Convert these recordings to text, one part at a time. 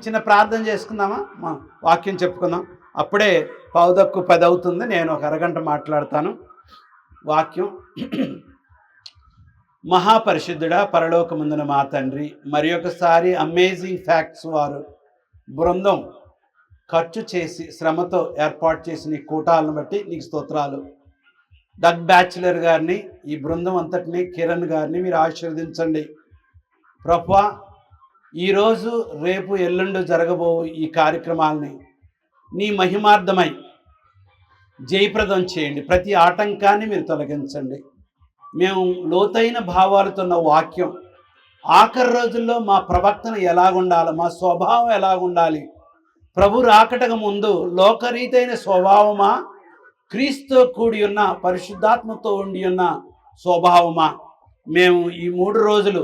చిన్న ప్రార్థన చేసుకుందామా? మా వాక్యం చెప్పుకుందాం. అప్పుడే 9:10 అవుతుంది. నేను ఒక అరగంట మాట్లాడతాను. వాక్యం. మహాపరిశుద్ధుడా, పరలోకమందున మా తండ్రి, మరి ఒకసారి అమేజింగ్ ఫ్యాక్ట్స్ వారు బృందం ఖర్చు చేసి శ్రమతో ఏర్పాటు చేసిన ఈ కూటాలను బట్టి నీకు స్తోత్రాలు. డగ్ బ్యాచులర్ గారిని, ఈ బృందం అంతటిని, కిరణ్ గారిని మీరు ఆశీర్వదించండి ప్రభువా. ఈరోజు రేపు ఎల్లుండి జరగబో ఈ కార్యక్రమాలని నీ మహిమార్థమై జయప్రదం చేయండి. ప్రతి ఆటంకాన్ని మీరు తొలగించండి. మేము లోతైన భావాలతో ఉన్న వాక్యం ఆఖరి రోజుల్లో మా ప్రవర్తన ఎలాగుండాలి, మా స్వభావం ఎలాగుండాలి, ప్రభు రాకటకు ముందు లోకరీతైన స్వభావమా, క్రీస్తుతో కూడి ఉన్న పరిశుద్ధాత్మతో ఉండి ఉన్న స్వభావమా, మేము ఈ 3 రోజులు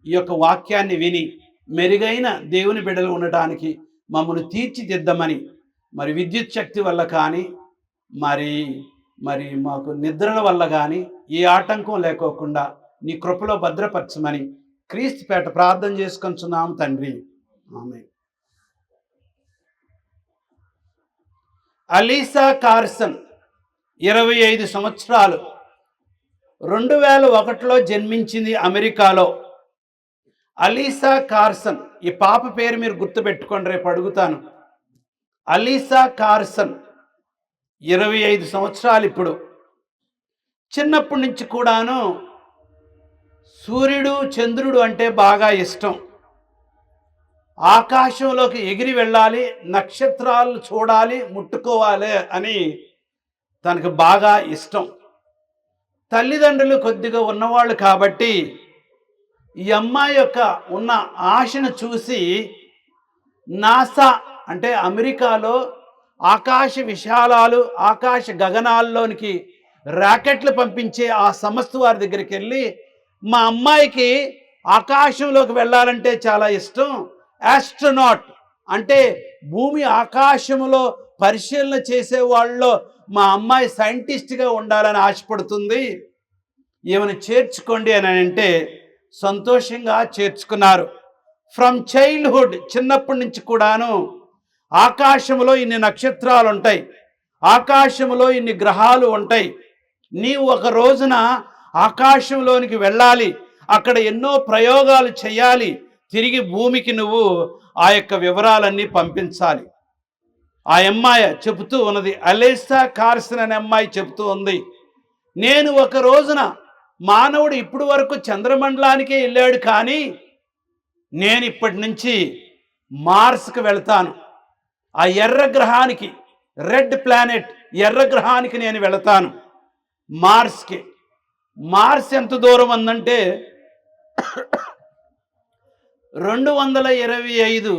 ఈ యొక్క వాక్యాన్ని విని మెరుగైన దేవుని బిడ్డలు ఉండటానికి మమ్మల్ని తీర్చిదిద్దమని, మరి విద్యుత్ శక్తి వల్ల కానీ మరి మాకు నిద్రల వల్ల కానీ ఏ ఆటంకం లేకోకుండా నీ కృపలో భద్రపరచమని క్రీస్తు పేట ప్రార్థన చేసుకొంచున్నాము తండ్రి, ఆమేన్. అలీసా కార్సన్ 25 సంవత్సరాలు, 2001లో జన్మించింది అమెరికాలో. అలీసా కార్సన్, ఈ పాప పేరు మీరు గుర్తుపెట్టుకోండి, రేపు అడుగుతాను. అలీసా కార్సన్ 25 సంవత్సరాలు. ఇప్పుడు చిన్నప్పటి నుంచి కూడాను సూర్యుడు చంద్రుడు అంటే బాగా ఇష్టం. ఆకాశంలోకి ఎగిరి వెళ్ళాలి, నక్షత్రాలు చూడాలి, ముట్టుకోవాలి అని తనకు బాగా ఇష్టం. తల్లిదండ్రులు కొద్దిగా ఉన్నవాళ్ళు కాబట్టి ఈ అమ్మాయి యొక్క ఉన్న ఆశను చూసి నాసా అంటే అమెరికాలో ఆకాశ విశాలాలు, ఆకాశ గగనాల్లోనికి రాకెట్లు పంపించే ఆ సంస్థ వారి దగ్గరికి వెళ్ళి, మా అమ్మాయికి ఆకాశంలోకి వెళ్ళాలంటే చాలా ఇష్టం, ఆస్ట్రోనాట్ అంటే భూమి ఆకాశంలో పరిశీలన చేసే వాళ్ళలో మా అమ్మాయి సైంటిస్ట్గా ఉండాలని ఆశపడుతుంది, ఏమైనా చేర్చుకోండి అని అంటే సంతోషంగా చేర్చుకున్నారు. ఫ్రమ్ చైల్డ్హుడ్, చిన్నప్పటి నుంచి కూడాను ఆకాశంలో ఇన్ని నక్షత్రాలు ఉంటాయి, ఆకాశంలో ఇన్ని గ్రహాలు ఉంటాయి, నీవు ఒక రోజున ఆకాశంలోనికి వెళ్ళాలి, అక్కడ ఎన్నో ప్రయోగాలు చేయాలి, తిరిగి భూమికి నువ్వు ఆ యొక్క వివరాలన్నీ పంపించాలి. ఆ అమ్మాయి చెబుతూ ఉన్నది, అలీసా కార్సన్ అనే అమ్మాయి చెబుతూ ఉంది, నేను ఒక రోజున మానవుడు ఇప్పుడు వరకు చంద్రమండలానికే వెళ్ళాడు, కానీ నేను ఇప్పటి నుంచి మార్స్కి వెళ్తాను. ఆ ఎర్ర గ్రహానికి, రెడ్ ప్లానెట్ ఎర్ర గ్రహానికి నేను వెళతాను, మార్స్కి. మార్స్ ఎంత దూరం ఉందంటే 225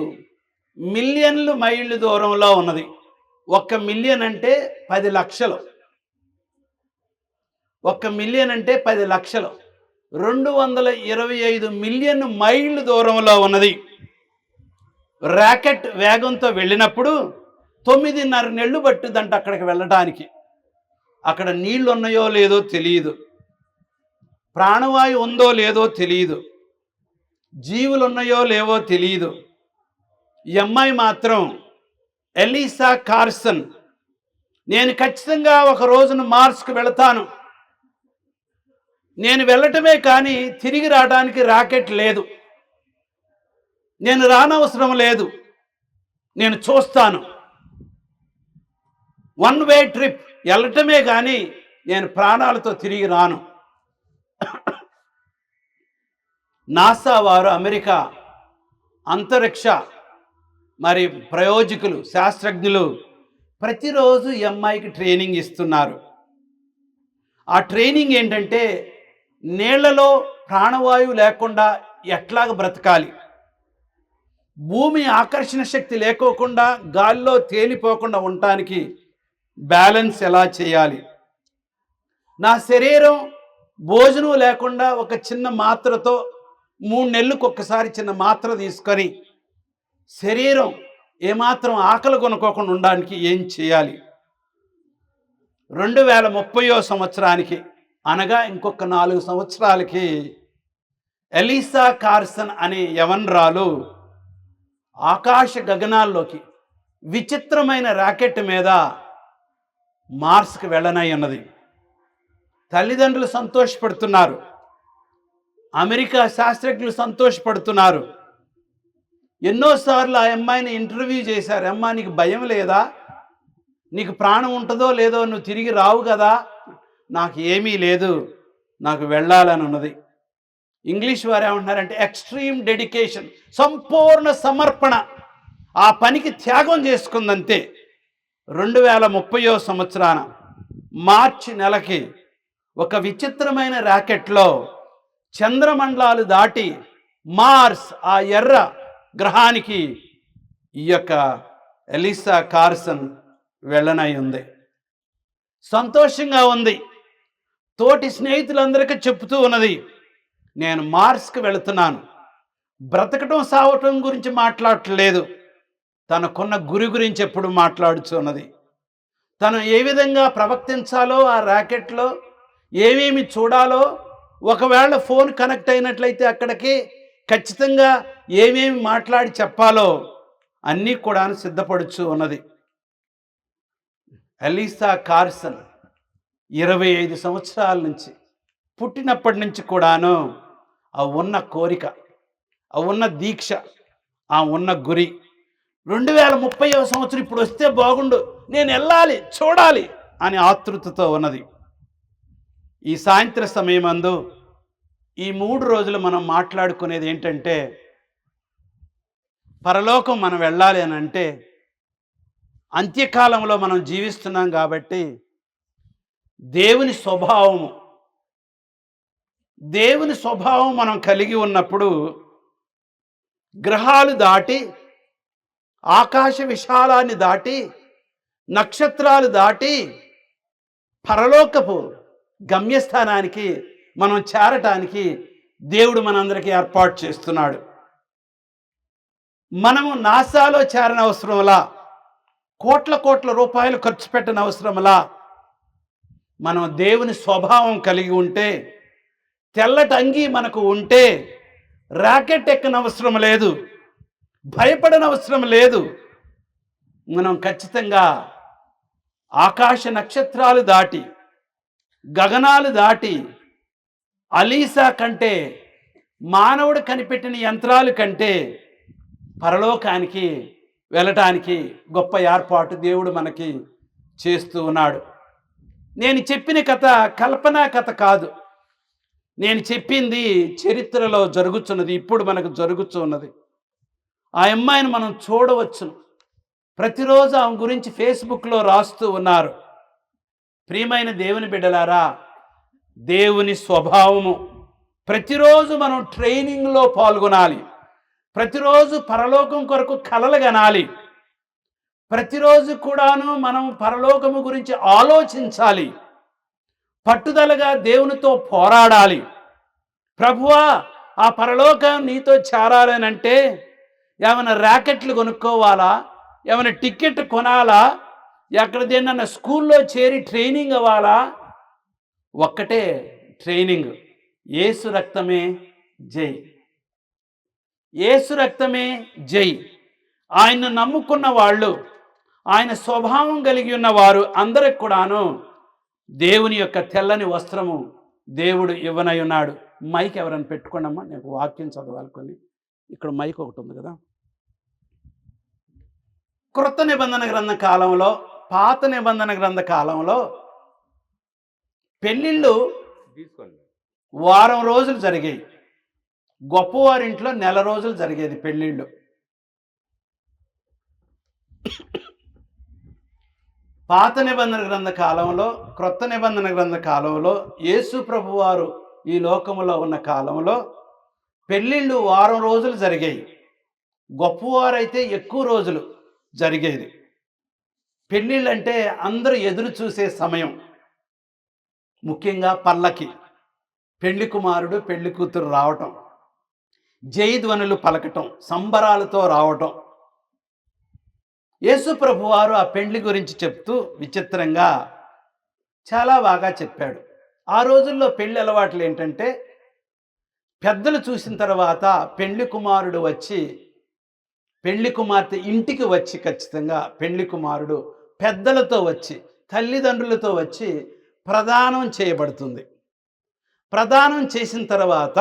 మిలియన్లు మైళ్ళు దూరంలో ఉన్నది. 1 మిలియన్ అంటే 10 లక్షలు. 1 మిలియన్ అంటే 10 లక్షలు. 225 మిలియన్ మైళ్ళు దూరంలో ఉన్నది. రాకెట్ వేగంతో వెళ్ళినప్పుడు 9.5 నెలలు పట్టుదంట అక్కడికి వెళ్ళడానికి. అక్కడ నీళ్ళు ఉన్నాయో లేదో తెలియదు, ప్రాణవాయువు ఉందో లేదో తెలియదు, జీవులు ఉన్నాయో లేవో తెలియదు. ఈ అమ్మాయి మాత్రం, అలీసా కార్సన్, నేను ఖచ్చితంగా ఒక రోజున మార్స్కు వెళతాను, నేను వెళ్ళటమే కానీ తిరిగి రావడానికి రాకెట్ లేదు, నేను రానవసరం లేదు, నేను చూస్తాను, 1 వే ట్రిప్, వెళ్ళటమే కానీ నేను ప్రాణాలతో తిరిగి రాను. నాసా వారు, అమెరికా అంతరిక్ష మరి ప్రయోజకులు, శాస్త్రజ్ఞులు ప్రతిరోజు ఈ అమ్మాయికి ట్రైనింగ్ ఇస్తున్నారు. ఆ ట్రైనింగ్ ఏంటంటే నీళ్లలో ప్రాణవాయువు లేకుండా ఎట్లాగ బ్రతకాలి, భూమి ఆకర్షణ శక్తి లేకోకుండా గాల్లో తేలిపోకుండా ఉండటానికి బ్యాలెన్స్ ఎలా చేయాలి, నా శరీరం భోజనం లేకుండా ఒక చిన్న మాత్రతో 3 నెలలకు ఒక్కసారి చిన్న మాత్ర తీసుకొని శరీరం ఏమాత్రం ఆకలి కొనుక్కోకుండా ఉండడానికి ఏం చేయాలి, 2030వ సంవత్సరానికి అనగా ఇంకొక 4 సంవత్సరాలకి అలీసా కార్సన్ అనే యవనరాలు ఆకాశ గగనాల్లోకి విచిత్రమైన రాకెట్ మీద మార్స్కి వెళ్ళనై ఉన్నది. తల్లిదండ్రులు సంతోషపడుతున్నారు, అమెరికా శాస్త్రజ్ఞులు సంతోషపడుతున్నారు. ఎన్నోసార్లు ఆ అమ్మాయిని ఇంటర్వ్యూ చేశారు. అమ్మా, నీకు భయం లేదా? నీకు ప్రాణం ఉంటుందో లేదో, నువ్వు తిరిగి రావు కదా? నాకు ఏమీ లేదు, నాకు వెళ్ళాలని ఉన్నది. ఇంగ్లీష్ వారు ఏమంటున్నారంటే ఎక్స్ట్రీమ్ డెడికేషన్, సంపూర్ణ సమర్పణ. ఆ పనికి త్యాగం చేసుకుందంతే. 2030 సంవత్సరాన మార్చి నెలకి ఒక విచిత్రమైన ర్యాకెట్లో చంద్రమండలాలు దాటి మార్స్, ఆ ఎర్ర గ్రహానికి ఈ యొక్క ఎలిసా కార్సన్ వెళ్ళనై ఉంది. సంతోషంగా ఉంది. తోటి స్నేహితులందరికీ చెప్తూ ఉన్నది, నేను మార్స్కి వెళుతున్నాను. బ్రతకటం సావటం గురించి మాట్లాడట్లేదు, తనకున్న గురి గురించి ఎప్పుడు మాట్లాడుచున్నది. తను ఏ విధంగా ప్రవర్తించాలో, ఆ ర్యాకెట్లో ఏమేమి చూడాలో, ఒకవేళ ఫోన్ కనెక్ట్ అయినట్లయితే అక్కడికి ఖచ్చితంగా ఏమేమి మాట్లాడి చెప్పాలో అన్నీ కూడా సిద్ధపడుచు ఉన్నది. ఎలిసా కార్సన్ 25 సంవత్సరాల నుంచి, పుట్టినప్పటి నుంచి కూడాను ఆ ఉన్న కోరిక, ఆ ఉన్న దీక్ష, ఆ ఉన్న గురి 2030 సంవత్సరం ఇప్పుడు వస్తే బాగుండు, నేను వెళ్ళాలి, చూడాలి అని ఆతృతతో ఉన్నది. ఈ సాయంత్ర సమయమందు ఈ 3 రోజులు మనం మాట్లాడుకునేది ఏంటంటే, పరలోకం మనం వెళ్ళాలి అని అంటే అంత్యకాలంలో మనం జీవిస్తున్నాం కాబట్టి దేవుని స్వభావం మనం కలిగి ఉన్నప్పుడు గ్రహాలు దాటి, ఆకాశ విశాలాన్ని దాటి, నక్షత్రాలు దాటి పరలోకపు గమ్యస్థానానికి మనం చేరటానికి దేవుడు మనందరికీ ఏర్పాటు చేస్తున్నాడు. మనము నాసాలో చేరని అవసరంలా, కోట్ల రూపాయలు ఖర్చు పెట్టని అవసరంలా, మనం దేవుని స్వభావం కలిగి ఉంటే, తెల్లటి అంగీ మనకు ఉంటే రాకెట్ ఎక్కనవసరం లేదు, భయపడనవసరం లేదు. మనం ఖచ్చితంగా ఆకాశ నక్షత్రాలు దాటి, గగనాలు దాటి, అలీసా కంటే, మానవుడు కనిపెట్టిన యంత్రాలు కంటే పరలోకానికి వెళ్ళటానికి గొప్ప ఏర్పాటు దేవుడు మనకి చేస్తూ ఉన్నాడు. నేను చెప్పిన కథ కల్పనా కథ కాదు. నేను చెప్పింది చరిత్రలో జరుగుతున్నది, ఇప్పుడు మనకు జరుగుతున్నది. ఆ అమ్మాయిని మనం చూడవచ్చు. ప్రతిరోజు ఆమె గురించి ఫేస్బుక్లో రాస్తూ ఉన్నారు. ప్రియమైన దేవుని బిడ్డలారా, దేవుని స్వభావము ప్రతిరోజు మనం ట్రైనింగ్లో పాల్గొనాలి. ప్రతిరోజు పరలోకం కొరకు కలలు కనాలి. ప్రతిరోజు కూడాను మనం పరలోకము గురించి ఆలోచించాలి. పట్టుదలగా దేవునితో పోరాడాలి. ప్రభువా, ఆ పరలోకం నీతో చేరాలనంటే ఏమైనా ర్యాకెట్లు కొనుక్కోవాలా, ఏమైనా టికెట్ కొనాలా, ఎక్కడ దేన్న స్కూల్లో చేరి ట్రైనింగ్ అవ్వాలా? ఒక్కటే ట్రైనింగ్, యేసు రక్తమే జై, యేసు రక్తమే జై. ఆయన్ను నమ్ముకున్న వాళ్ళు, ఆయన స్వభావం కలిగి ఉన్న వారు అందరికి కూడాను దేవుని యొక్క తెల్లని వస్త్రము దేవుడు ఇవ్వనై ఉన్నాడు. మైక్ ఎవరైనా పెట్టుకోండమ్మా, నేను వాక్యం చదవాలనుకొని. ఇక్కడ మైక్ ఒకటి ఉంది కదా. క్రొత్త నిబంధన గ్రంథ కాలంలో, పాత నిబంధన గ్రంథ కాలంలో పెళ్ళిళ్ళు వారం రోజులు జరిగాయి. గొప్పవారింట్లో నెల రోజులు జరిగేది పెళ్ళిళ్ళు. పాత నిబంధన గ్రంథ కాలంలో, క్రొత్త నిబంధన గ్రంథ కాలంలో, యేసు ప్రభువారు ఈ లోకములో ఉన్న కాలంలో పెళ్ళిళ్ళు వారం రోజులు జరిగాయి. గొప్పవారైతే ఎక్కువ రోజులు జరిగేది. పెళ్ళిళ్ళు అంటే అందరూ ఎదురు చూసే సమయం. ముఖ్యంగా పల్లకి, పెళ్లి కుమారుడు పెళ్లి కూతురు రావటం, జయధ్వనులు పలకటం, సంబరాలతో రావటం. యేసు ప్రభువారు ఆ పెళ్లి గురించి చెప్తూ విచిత్రంగా చాలా బాగా చెప్పాడు. ఆ రోజుల్లో పెళ్లి అలవాట్లు ఏంటంటే, పెద్దలు చూసిన తర్వాత పెళ్లి కుమారుడు వచ్చి పెళ్లి కుమార్తె ఇంటికి వచ్చి ఖచ్చితంగా పెళ్లి కుమారుడు పెద్దలతో వచ్చి తల్లిదండ్రులతో వచ్చి ప్రదానం చేయబడుతుంది. ప్రదానం చేసిన తర్వాత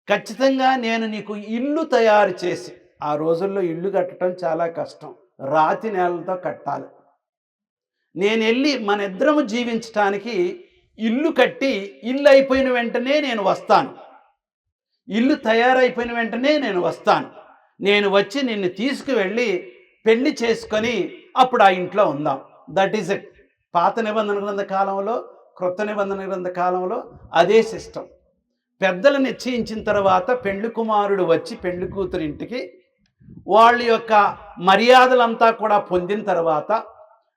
ఖచ్చితంగా నేను నీకు ఇల్లు తయారు చేసి, ఆ రోజుల్లో ఇల్లు కట్టడం చాలా కష్టం, రాతి నేలతో కట్టాలి. నేను వెళ్ళి మన ఇద్దరము జీవించటానికి ఇల్లు కట్టి, ఇల్లు అయిపోయిన వెంటనే నేను వస్తాను, ఇల్లు తయారైపోయిన వెంటనే నేను వస్తాను, నేను వచ్చి నిన్ను తీసుకువెళ్ళి పెళ్లి చేసుకొని అప్పుడు ఆ ఇంట్లో ఉందాం. That is it. పాత నిబంధన గ్రంథ కాలంలో, క్రొత్త నిబంధన గ్రంథ కాలంలో అదే సిస్టమ్. పెద్దలు నిశ్చయించిన తర్వాత పెళ్లి కుమారుడు వచ్చి పెళ్లి కూతురి ఇంటికి వాళ్ళ యొక్క మర్యాదలంతా కూడా పొందిన తర్వాత,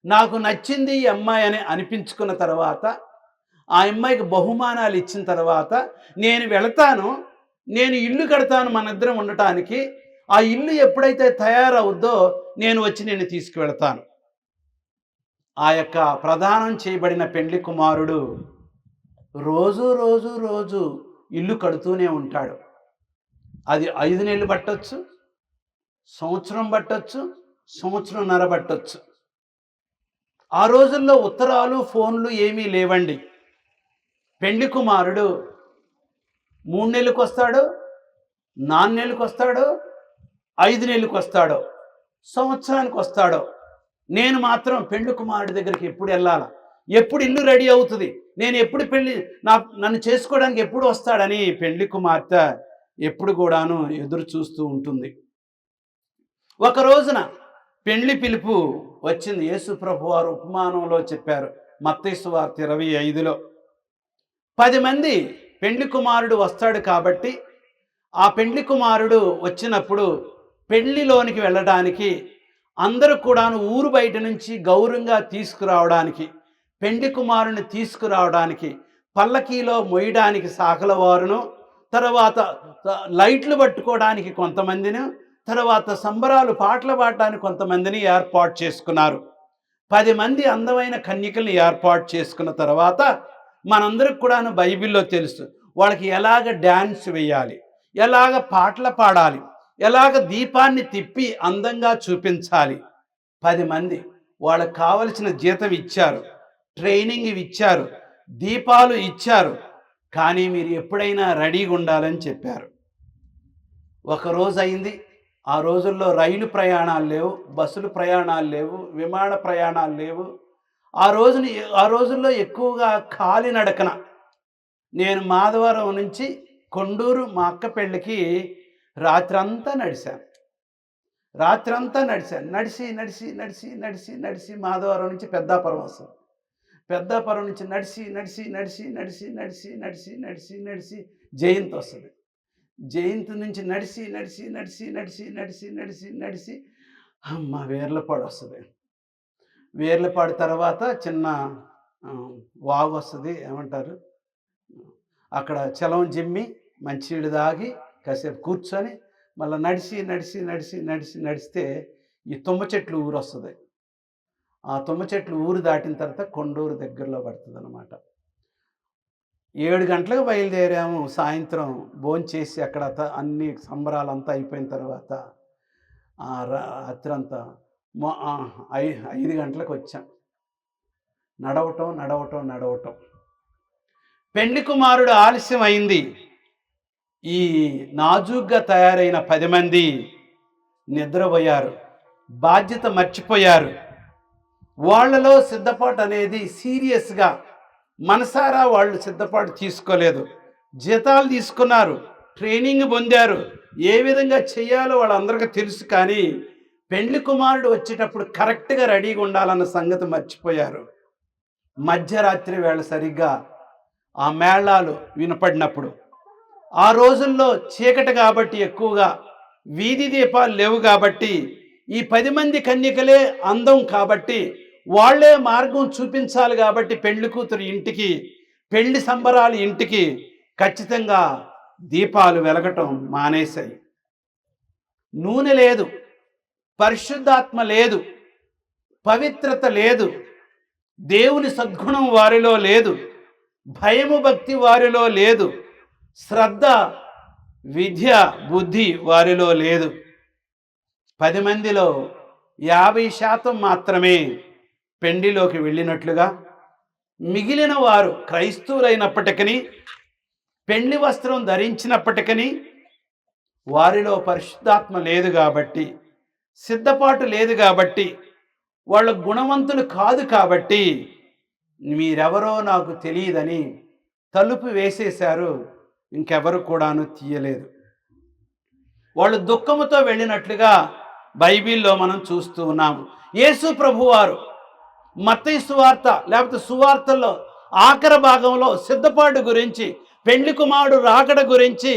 నాకు నచ్చింది ఈ అమ్మాయి అని అనిపించుకున్న తర్వాత, ఆ అమ్మాయికి బహుమానాలు ఇచ్చిన తర్వాత నేను వెళతాను, నేను ఇల్లు కడతాను మన ఇద్దరం ఉండటానికి, ఆ ఇల్లు ఎప్పుడైతే తయారవుద్దో నేను వచ్చి నేను తీసుకువెళతాను. ఆ యొక్క ప్రదానం చేయబడిన పెళ్లి కుమారుడు రోజు రోజు రోజు ఇల్లు కడుతూనే ఉంటాడు. అది 5 నెలలు పట్టొచ్చు, సంవత్సరం పట్టొచ్చు, సంవత్సరంన్నర పట్టొచ్చు. ఆ రోజుల్లో ఉత్తరాలు, ఫోన్లు ఏమీ లేవండి. పెళ్లి కుమారుడు 3 నెలలకు వస్తాడు, 4 నెలలకు వస్తాడు, 5 నెలలకు వస్తాడో, సంవత్సరానికి వస్తాడో, నేను మాత్రం పెళ్లి కుమారుడి దగ్గరికి ఎప్పుడు వెళ్ళాలా, ఎప్పుడు ఇల్లు రెడీ అవుతుంది, నేను ఎప్పుడు నన్ను చేసుకోవడానికి ఎప్పుడు వస్తాడని పెళ్లి కుమార్తె ఎప్పుడు కూడాను ఎదురు చూస్తూ ఉంటుంది. ఒక రోజున పెళ్లి పిలుపు వచ్చింది. యేసు ప్రభు వారు ఉపమానంలో చెప్పారు, మత్తయి సువార్త 25లో 10 మంది పెళ్లి కుమారుడు వస్తాడు కాబట్టి, ఆ పెళ్లి కుమారుడు వచ్చినప్పుడు పెళ్లిలోనికి వెళ్ళడానికి అందరూ కూడాను ఊరు బయట నుంచి గౌరవంగా తీసుకురావడానికి, పెళ్లి కుమారుని తీసుకురావడానికి పల్లకీలో మొయ్యడానికి సాకల వారును, తర్వాత లైట్లు పట్టుకోవడానికి కొంతమందిని, తర్వాత సంబరాలు పాటలు పాడడానికి కొంతమందిని ఏర్పాటు చేసుకున్నారు. 10 మంది అందమైన కన్యకల్ని ఏర్పాటు చేసుకున్న తర్వాత మనందరికి కూడాను బైబిల్లో తెలుసు వాళ్ళకి ఎలాగ డ్యాన్స్ వేయాలి, ఎలాగ పాటలు పాడాలి, ఎలాగ దీపాన్ని తిప్పి అందంగా చూపించాలి. 10 మంది వాళ్ళకి కావలసిన జీతం ఇచ్చారు, ట్రైనింగ్ ఇచ్చారు, దీపాలు ఇచ్చారు. కానీ మీరు ఎప్పుడైనా రెడీగా ఉండాలని చెప్పారు. ఒకరోజు అయింది. ఆ రోజుల్లో రైలు ప్రయాణాలు లేవు, బస్సులు ప్రయాణాలు లేవు, విమాన ప్రయాణాలు లేవు. ఆ రోజుల్లో ఎక్కువగా కాలినడకన నేను మాధవరం నుంచి కొండూరు మా అక్క పెళ్ళికి రాత్రంతా నడిచాను. నడిచి నడిచి నడిచి నడిచి నడిచి మాధవరం నుంచి పెద్దాపురం వస్తుంది. పెద్దాపురం నుంచి నడిచి నడిచి నడిచి నడిచి నడిచి నడిచి నడిచి నడిచి జయంతి వస్తుంది. జయంతి నుంచి నడిచి నడిచి నడిచి నడిచి నడిచి నడిచి నడిచి అమ్మ వేర్లపాడు వస్తుంది. వేర్లపాడు తర్వాత చిన్న వాగు వస్తుంది, ఏమంటారు, అక్కడ చలం జిమ్మి మంచినీళ్ళు తాగి కాసేపు కూర్చొని మళ్ళీ నడిచి నడిచి నడిచి నడిచి నడిస్తే ఈ తుమ్మ చెట్లు ఊరు వస్తుంది. ఆ తుమ్మ చెట్లు ఊరు దాటిన తర్వాత కొండూరు దగ్గరలో పడుతుంది అన్నమాట. 7 గంటలకు బయలుదేరాము. సాయంత్రం భోంచేసి అక్కడ అన్ని సంబరాలంతా అయిపోయిన తర్వాత రాత్రంతా 5 గంటలకు వచ్చాం. నడవటం. పెళ్లి కుమారుడు ఆలస్యం అయింది. ఈ నాజూగ్గా తయారైన 10 మంది నిద్రపోయారు, బాధ్యత మర్చిపోయారు. వాళ్ళలో సిద్ధపాటు అనేది సీరియస్గా మనసారా వాళ్ళు సిద్ధపాటు తీసుకోలేదు. జీతాలు తీసుకున్నారు, ట్రైనింగ్ పొందారు, ఏ విధంగా చేయాలో వాళ్ళందరికీ తెలుసు. కానీ పెళ్లి కుమారుడు వచ్చేటప్పుడు కరెక్ట్గా రెడీగా ఉండాలన్న సంగతి మర్చిపోయారు. మధ్యరాత్రి వేళ సరిగ్గా ఆ మేళాలు వినపడినప్పుడు, ఆ రోజుల్లో చీకటి కాబట్టి ఎక్కువగా వీధి దీపాలు లేవు కాబట్టి, ఈ 10 మంది కన్యకలే అందం కాబట్టి వాళ్లే మార్గం చూపించాలి కాబట్టి పెళ్లి కూతురు ఇంటికి, పెళ్లి సంబరాలు ఇంటికి ఖచ్చితంగా దీపాలు వెలగటం మానేశాయి. నూనె లేదు, పరిశుద్ధాత్మ లేదు, పవిత్రత లేదు, దేవుని సద్గుణం వారిలో లేదు, భయము భక్తి వారిలో లేదు, శ్రద్ధ విద్య బుద్ధి వారిలో లేదు. 10 మందిలో 50% మాత్రమే పెండిలోకి వెళ్ళినట్లుగా, మిగిలిన వారు క్రైస్తవులైనప్పటికీ, పెండ్లి వస్త్రం ధరించినప్పటికీ వారిలో పరిశుద్ధాత్మ లేదు కాబట్టి, సిద్ధపాటు లేదు కాబట్టి, వాళ్ళ గుణవంతులు కాదు కాబట్టి, మీరెవరో నాకు తెలియదని తలుపు వేసేశారు. ఇంకెవరు కూడాను తీయలేదు. వాళ్ళు దుఃఖముతో వెళ్ళినట్లుగా బైబిల్లో మనం చూస్తూ ఉన్నాము. యేసు ప్రభువారు మత్తయి సువార్త లేకపోతే సువార్తల్లో ఆఖరి భాగంలో సిద్ధపాటు గురించి, పెండ్లి కుమారుడు రాకడ గురించి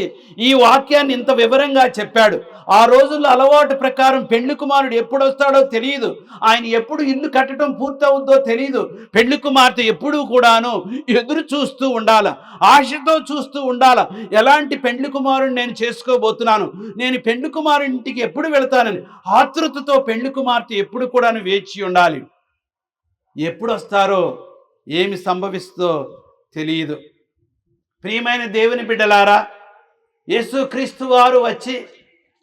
ఈ వాక్యాన్ని ఇంత వివరంగా చెప్పాడు. ఆ రోజుల్లో అలవాటు ప్రకారం పెండ్లి కుమారుడు ఎప్పుడు వస్తాడో తెలియదు, ఆయన ఎప్పుడు ఇల్లు కట్టడం పూర్తవుద్దో తెలియదు. పెండ్లి కుమార్తె ఎప్పుడూ కూడాను ఎదురు చూస్తూ ఉండాల, ఆశతో చూస్తూ ఉండాల. ఎలాంటి పెండ్లి కుమారుడిని నేను చేసుకోబోతున్నాను, నేను పెండ్లి కుమారుడి ఇంటికి ఎప్పుడు వెళతానని ఆతృతతో పెండ్లి కుమార్తె ఎప్పుడు కూడాను వేచి ఉండాలి. ఎప్పుడు వస్తారో, ఏమి సంభవిస్తుందో తెలియదు. ప్రియమైన దేవుని బిడ్డలారా, యేసుక్రీస్తు వారు వచ్చి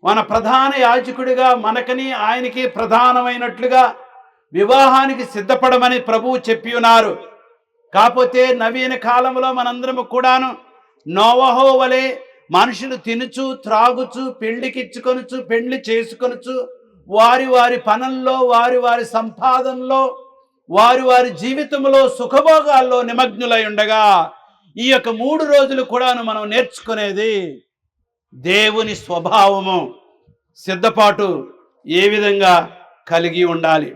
మన ప్రధాన యాజకుడిగా మనకని ఆయనకి ప్రధానమైనట్లుగా వివాహానికి సిద్ధపడమని ప్రభువు చెప్పి ఉన్నారు. కాకపోతే నవీన కాలంలో మనందరము కూడాను నోవహో వలె మనుషులు తినుచు త్రాగుచు పెళ్లికిచ్చుకొనుచు పెళ్లి చేసుకొనుచు వారి వారి పనుల్లో, వారి వారి సంపాదనలో, వారి వారి జీవితంలో సుఖభోగాల్లో నిమగ్నులై ఉండగా, ఈ యొక్క 3 రోజులు కూడాను మనం నేర్చుకునేది దేవుని స్వభావము, సిద్ధపాటు ఏ విధంగా కలిగి ఉండాలి.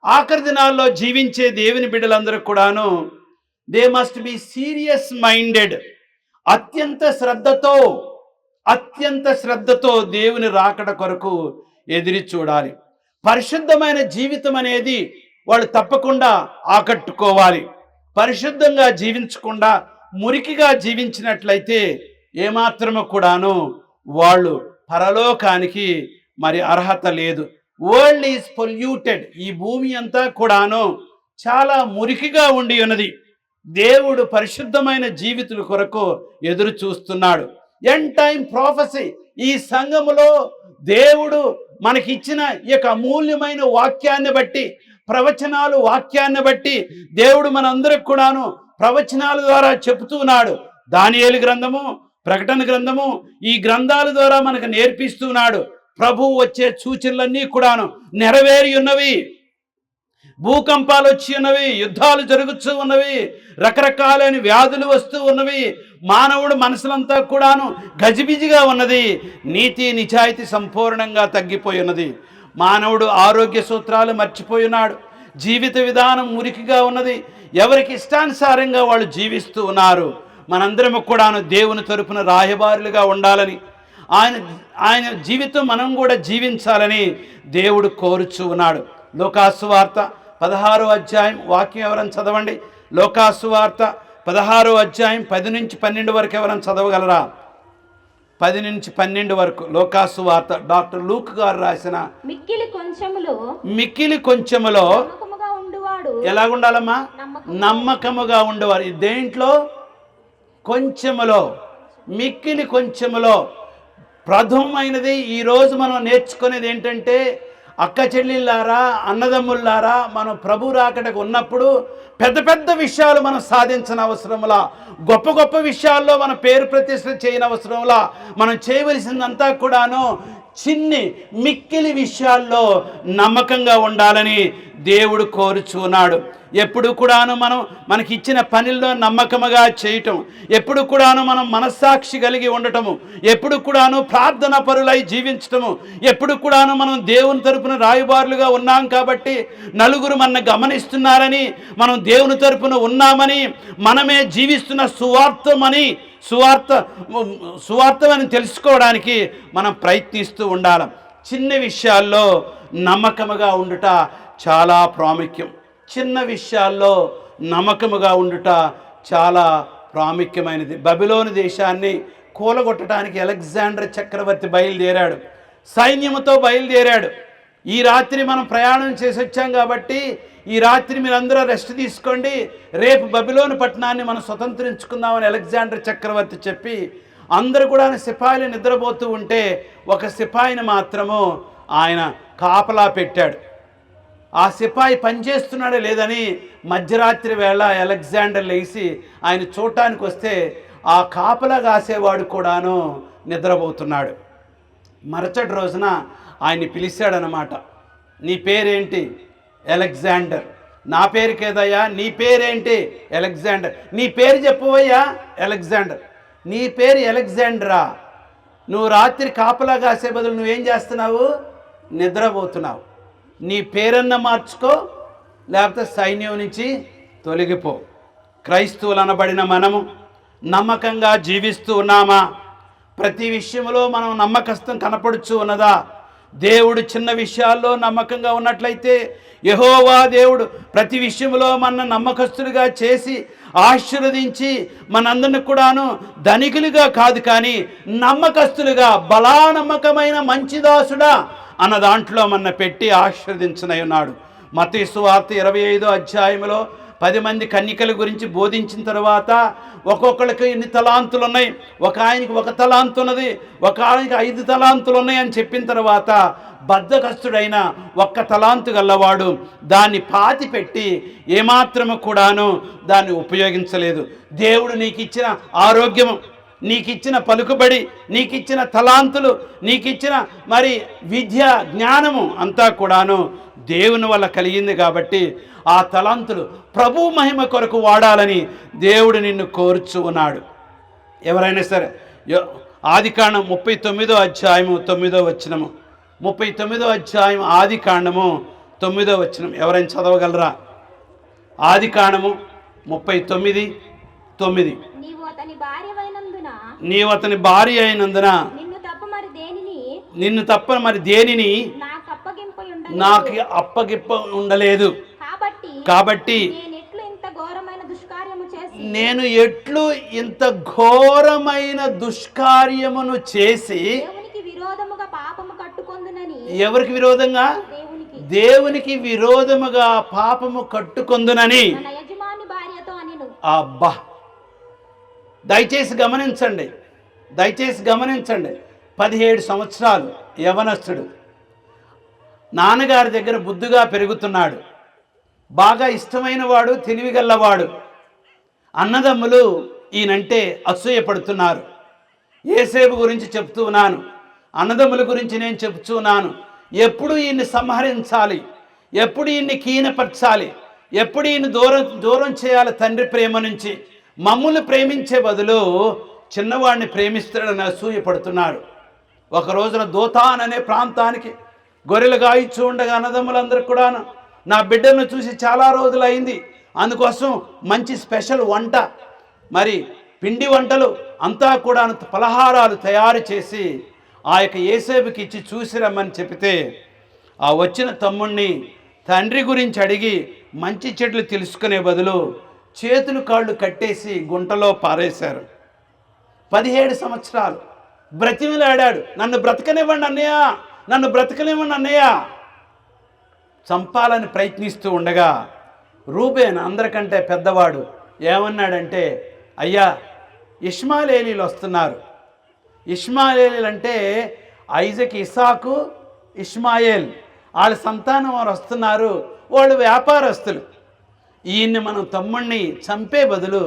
ఆఖరి దినాల్లో జీవించే దేవుని బిడ్డలందరూ కూడాను they must be serious minded. అత్యంత శ్రద్ధతో దేవుని రాకడ కొరకు ఎదురు చూడాలి. పరిశుద్ధమైన జీవితం అనేది వాళ్ళు తప్పకుండా ఆకట్టుకోవాలి. పరిశుద్ధంగా జీవించకుండా మురికిగా జీవించినట్లయితే ఏమాత్రము కూడాను వాళ్ళు పరలోకానికి మరి అర్హత లేదు. World is polluted. ఈ భూమి అంతా కూడాను చాలా మురికిగా ఉండి ఉన్నది. దేవుడు పరిశుద్ధమైన జీవితుల కొరకు ఎదురు చూస్తున్నాడు. ఎండ్ టైం ప్రొఫెసీ, ఈ సంఘములో దేవుడు మనకిచ్చిన ఈ యొక్క అమూల్యమైన వాక్యాన్ని బట్టి, ప్రవచనాలు వాక్యాన్ని బట్టి దేవుడు మనందరికి కూడాను ప్రవచనాల ద్వారా చెబుతున్నాడు. దానియేలు గ్రంథము, ప్రకటన గ్రంథము, ఈ గ్రంథాల ద్వారా మనకు నేర్పిస్తున్నాడు. ప్రభువు వచ్చే సూచనలన్నీ కూడాను నెరవేరి ఉన్నవి. భూకంపాలు వచ్చి ఉన్నవి, యుద్ధాలు జరుగుతూ ఉన్నవి, రకరకాలైన వ్యాధులు వస్తూ ఉన్నవి. మానవుడు మనసులంతా కూడాను గజిబిజిగా ఉన్నది. నీతి నిజాయితీ సంపూర్ణంగా తగ్గిపోయి ఉన్నది. మానవుడు ఆరోగ్య సూత్రాలు మర్చిపోయి ఉన్నాడు. జీవిత విధానం మురికిగా ఉన్నది. ఎవరికి ఇష్టానుసారంగా వాళ్ళు జీవిస్తూ ఉన్నారు. మనందరము కూడాను దేవుని తరపున రాయబారులుగా ఉండాలని, ఆయన జీవితం మనం కూడా జీవించాలని దేవుడు కోరుచూ ఉన్నాడు. లోకాసు వార్త 16వ అధ్యాయం వాక్యం ఎవరైనా చదవండి. లోకాసు వార్త 16వ అధ్యాయం 10 నుంచి 12 వరకు ఎవరైనా చదవగలరా? 10 నుంచి 12 వరకు లోకాసు వార్త డాక్టర్ లూక్ గారు రాసిన. మిక్కిలి కొంచెములో ఎలాగుండాలమ్మా? నమ్మకముగా ఉండేవారు. దేంట్లో? కొంచెములో, మిక్కిలి కొంచెములో. ప్రథమైనది ఈరోజు మనం నేర్చుకునేది ఏంటంటే, అక్క చెల్లెళ్ళారా, అన్నదమ్ముళ్ళారా, మనం ప్రభు రాకడకు ఉన్నప్పుడు పెద్ద పెద్ద విషయాలు మనం సాధించిన అవసరంలా, గొప్ప గొప్ప విషయాల్లో మన పేరు ప్రతిష్ఠ చేయని అవసరంలా, మనం చేయవలసిందంతా కూడాను చిన్ని మిక్కిలి విషయాల్లో నమ్మకంగా ఉండాలని దేవుడు కోరుచున్నాడు. ఎప్పుడు కూడాను మనకి ఇచ్చిన పనుల్లో నమ్మకముగా చేయటం, ఎప్పుడు కూడాను మనం మనస్సాక్షి కలిగి ఉండటము, ఎప్పుడు కూడాను ప్రార్థన పరులై జీవించటము, ఎప్పుడు కూడాను మనం దేవుని తరపున రాయబారులుగా ఉన్నాం కాబట్టి నలుగురు మన గమనిస్తున్నారని, మనం దేవుని తరపున ఉన్నామని, మనమే జీవిస్తున్న సువార్తమని తెలుసుకోవడానికి మనం ప్రయత్నిస్తూ ఉండాలి. చిన్న విషయాల్లో నమ్మకముగా ఉండుట చాలా ప్రాముఖ్యం. చిన్న విషయాల్లో నమ్మకముగా ఉండుట చాలా ప్రాముఖ్యమైనది. బబిలోను దేశాన్ని కూలగొట్టడానికి అలెగ్జాండర్ చక్రవర్తి బయలుదేరాడు, సైన్యముతో బయలుదేరాడు. ఈ రాత్రి మనం ప్రయాణం చేసి వచ్చాం కాబట్టి ఈ రాత్రి మీరందరూ రెస్ట్ తీసుకోండి, రేపు బబిలోను పట్టణాన్ని మనం స్వతంత్రించుకుందామని అలెగ్జాండర్ చక్రవర్తి చెప్పి అందరూ కూడా సిపాయిలు నిద్రపోతూ ఉంటే ఒక సిపాయిని మాత్రము ఆయన కాపలా పెట్టాడు. ఆ సిపాయి పనిచేస్తున్నాడే లేదని మధ్యరాత్రి వేళ అలెగ్జాండర్ లేచి ఆయన చూడటానికి వస్తే ఆ కాపలా కాసేవాడు కూడాను నిద్రపోతున్నాడు. మరుసటి రోజున ఆయన్ని పిలిచాడనమాట. నీ పేరేంటి? అలెగ్జాండర్. నా పేరుకేదయ్యా? నీ పేరేంటి? అలెగ్జాండర్. నీ పేరు చెప్పవయ్యా? అలెగ్జాండర్. నీ పేరు అలెగ్జాండరా? నువ్వు రాత్రి కాపలా కాసే బదులు నువ్వేం చేస్తున్నావు? నిద్రపోతున్నావు. నీ పేరన్న మార్చుకో, లేకపోతే సైన్యం నుంచి తొలగిపో. క్రైస్తవులు అనబడిన మనము నమ్మకంగా జీవిస్తూ ఉన్నామా? ప్రతి విషయంలో మనం నమ్మకస్తం కనపడుచు ఉన్నదా? దేవుడు చిన్న విషయాల్లో నమ్మకంగా ఉన్నట్లయితే యెహోవా దేవుడు ప్రతి విషయంలో మన నమ్మకస్తులుగా చేసి ఆశీర్వదించి మనందరిని కూడాను ధనికులుగా కాదు కానీ నమ్మకస్తులుగా బలానమ్మకమైన మంచి దాసుడా అన్న దాంట్లో మన పెట్టి ఆశీర్వదించనై ఉన్నాడు. మత్తయి సువార్త 25వ అధ్యాయంలో 10 మంది కన్యకల గురించి బోధించిన తర్వాత ఒక్కొక్కరికి ఎన్ని తలాంతులు ఉన్నాయి, ఒక ఆయనకి 1 తలాంతు ఉన్నది, ఒక ఆయనకి 5 తలాంతులు ఉన్నాయి అని చెప్పిన తర్వాత బద్ధకస్తుడైన 1 తలాంతు గల్లవాడు దాన్ని పాతి పెట్టి ఏమాత్రము కూడాను దాన్ని ఉపయోగించలేదు. దేవుడు నీకు ఇచ్చిన ఆరోగ్యము, నీకు ఇచ్చిన పలుకుబడి, నీకు ఇచ్చిన తలాంతులు, నీకు ఇచ్చిన మరి విద్య జ్ఞానము అంతా కూడాను దేవుని వల్ల కలిగింది కాబట్టి ఆ తలాంతులు ప్రభు మహిమ కొరకు వాడాలని దేవుడు నిన్ను కోరుచు ఉన్నాడు. ఎవరైనా సరే ఆదికాండం 39వ అధ్యాయము 9వ వచనము, 39వ అధ్యాయం ఆదికాండము 9వ వచనం ఎవరైనా చదవగలరా? ఆదికాండము 39:9. నీవు అతని భార్య అయినందున నిన్ను తప్ప మరి దేనిని నాకు అప్పగిప్ప ఉండలేదు. కాబట్టి నేను ఎట్లు ఇంత ఘోరమైన దుష్కార్యమును చేసి ఎవరికి విరోధంగా? దేవునికి విరోధముగా పాపము కట్టుకొందునని. అబ్బా, దయచేసి గమనించండి, 17 సంవత్సరాలు యవనస్తుడు, నాన్నగారి దగ్గర బుద్ధిగా పెరుగుతున్నాడు, బాగా ఇష్టమైన వాడు, తెలివిగల్లవాడు. అన్నదమ్ములు ఈయనంటే అసూయపడుతున్నారు. యోసేపు గురించి చెప్తూ ఉన్నాను, అన్నదమ్ముల గురించి నేను చెప్తున్నాను. ఎప్పుడు ఈయన్ని సంహరించాలి, ఎప్పుడు ఈయన్ని కీనపరచాలి, ఎప్పుడు ఈయన్ని దూరం చేయాలి తండ్రి ప్రేమ నుంచి. మమ్ములు ప్రేమించే బదులు చిన్నవాడిని ప్రేమిస్తాడని అసూయపడుతున్నాడు. ఒక రోజున దోతాన్ అనే ప్రాంతానికి గొర్రెలు గాయిచ్చు ఉండగా అన్నదమ్ములందరూ కూడా నా బిడ్డను చూసి చాలా రోజులైంది, అందుకోసం మంచి స్పెషల్ వంట, మరి పిండి వంటలు అంతా కూడా పలహారాలు తయారు చేసి ఆ యొక్క యోసేపుకి ఇచ్చి చూసి రమ్మని చెబితే ఆ వచ్చిన తమ్ముణ్ణి తండ్రి గురించి అడిగి మంచి చెట్లు తెలుసుకునే బదులు చేతులు కాళ్ళు కట్టేసి గుంటలో పారేశారు. 17 సంవత్సరాలు బ్రతిమిలాడాడు, నన్ను బ్రతకనివ్వండి అన్నయ్య, నన్ను బ్రతకనివ్వండి అన్నయ్య. చంపాలని ప్రయత్నిస్తూ ఉండగా రూబేన్ అందరికంటే పెద్దవాడు ఏమన్నాడంటే, అయ్యా ఇష్మాయేలీలు వస్తున్నారు. ఇష్మాయేలీలు అంటే ఐజక్, ఇసాకు, ఇష్మాయేల్, వాళ్ళ సంతానం వారు వస్తున్నారు, వాళ్ళు వ్యాపారస్తులు. ఈయన్ని మనం తమ్ముణ్ణి చంపే బదులు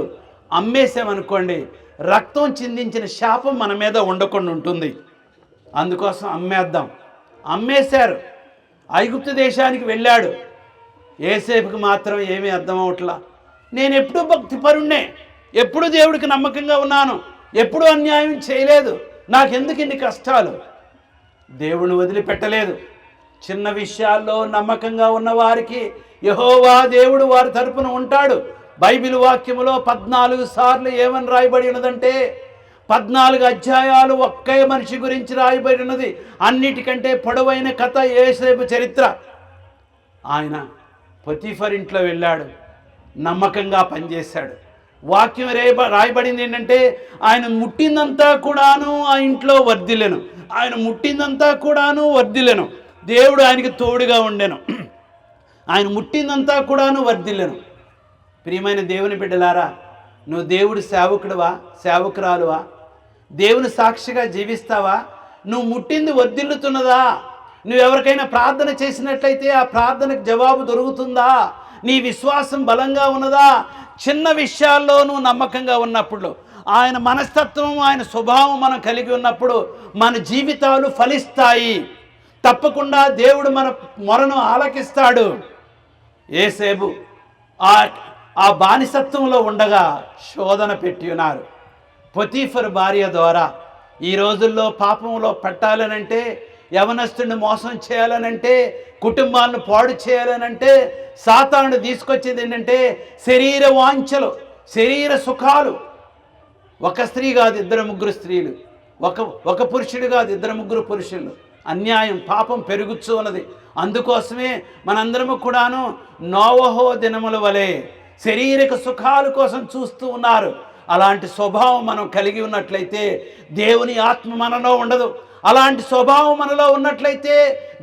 అమ్మేసామనుకోండి, రక్తం చిందించిన శాపం మన మీద ఉండకుండా ఉంటుంది. అందుకోసం అమ్మేద్దాం. అమ్మేశారు. ఐగుప్తు దేశానికి వెళ్ళాడు. యోసేపుకి మాత్రం ఏమీ అర్థం అవట్లా. నేను ఎప్పుడూ భక్తిపరుణ్ణే, ఎప్పుడు దేవుడికి నమ్మకంగా ఉన్నాను, ఎప్పుడూ అన్యాయం చేయలేదు, నాకెందుకు ఇన్ని కష్టాలు? దేవుని వదిలిపెట్టలేదు. చిన్న విషయాల్లో నమ్మకంగా ఉన్నవారికి యెహోవా దేవుడు వారి తరపున ఉంటాడు. బైబిల్ వాక్యములో 14 సార్లు ఏమని రాయబడి ఉన్నదంటే 14 అధ్యాయాలు ఒకే మనిషి గురించి రాయబడి ఉన్నది. అన్నిటికంటే పొడవైన కథ యోసేపు చరిత్ర. ఆయన పొతీఫర్ ఇంట్లో వెళ్ళాడు, నమ్మకంగా పనిచేశాడు. వాక్యం రాయబడింది ఏంటంటే ఆయన ముట్టిందంతా కూడాను ఆ ఇంట్లో వర్ధిల్లెను, ఆయన ముట్టిందంతా కూడాను వర్ధిల్లెను. దేవుడు ఆయనకి తోడుగా ఉండెను, ఆయన ముట్టిందంతా కూడాను వర్ధిల్లెను. ప్రియమైన దేవుని బిడ్డలారా, నువ్వు దేవుడు సేవకుడువా, సేవకురాలువా? దేవుని సాక్షిగా జీవిస్తావా? నువ్వు ముట్టింది వర్ధిల్లుతున్నదా? నువ్వెవరికైనా ప్రార్థన చేసినట్లయితే ఆ ప్రార్థనకు జవాబు దొరుకుతుందా? నీ విశ్వాసం బలంగా ఉన్నదా? చిన్న విషయాల్లో నువ్వు నమ్మకంగా ఉన్నప్పుడు, ఆయన మనస్తత్వం, ఆయన స్వభావం మనం కలిగి ఉన్నప్పుడు మన జీవితాలు ఫలిస్తాయి. తప్పకుండా దేవుడు మన మొరను ఆలకిస్తాడు. యోసేపు ఆ బానిసత్వంలో ఉండగా శోధన పెట్టి ఉన్నారు. పొతీఫర్ భార్య ద్వారా ఈ రోజుల్లో పాపంలో పెట్టాలనంటే, యవనస్తుడిని మోసం చేయాలనంటే, కుటుంబాలను పాడు చేయాలనంటే సాతానుడు తీసుకొచ్చేది ఏంటంటే శరీర వాంఛలు, శరీర సుఖాలు. ఒక స్త్రీ కాదు, ఇద్దరు ముగ్గురు స్త్రీలు, ఒక పురుషుడు కాదు, ఇద్దరు ముగ్గురు పురుషులు. అన్యాయం, పాపం పెరుగుతూ ఉన్నది. అందుకోసమే మనందరము కూడాను నోవహు దినముల వలె శరీరక సుఖాల కోసం చూస్తూ ఉన్నారు. అలాంటి స్వభావం మనం కలిగి ఉన్నట్లయితే దేవుని ఆత్మ మనలో ఉండదు. అలాంటి స్వభావం మనలో ఉన్నట్లయితే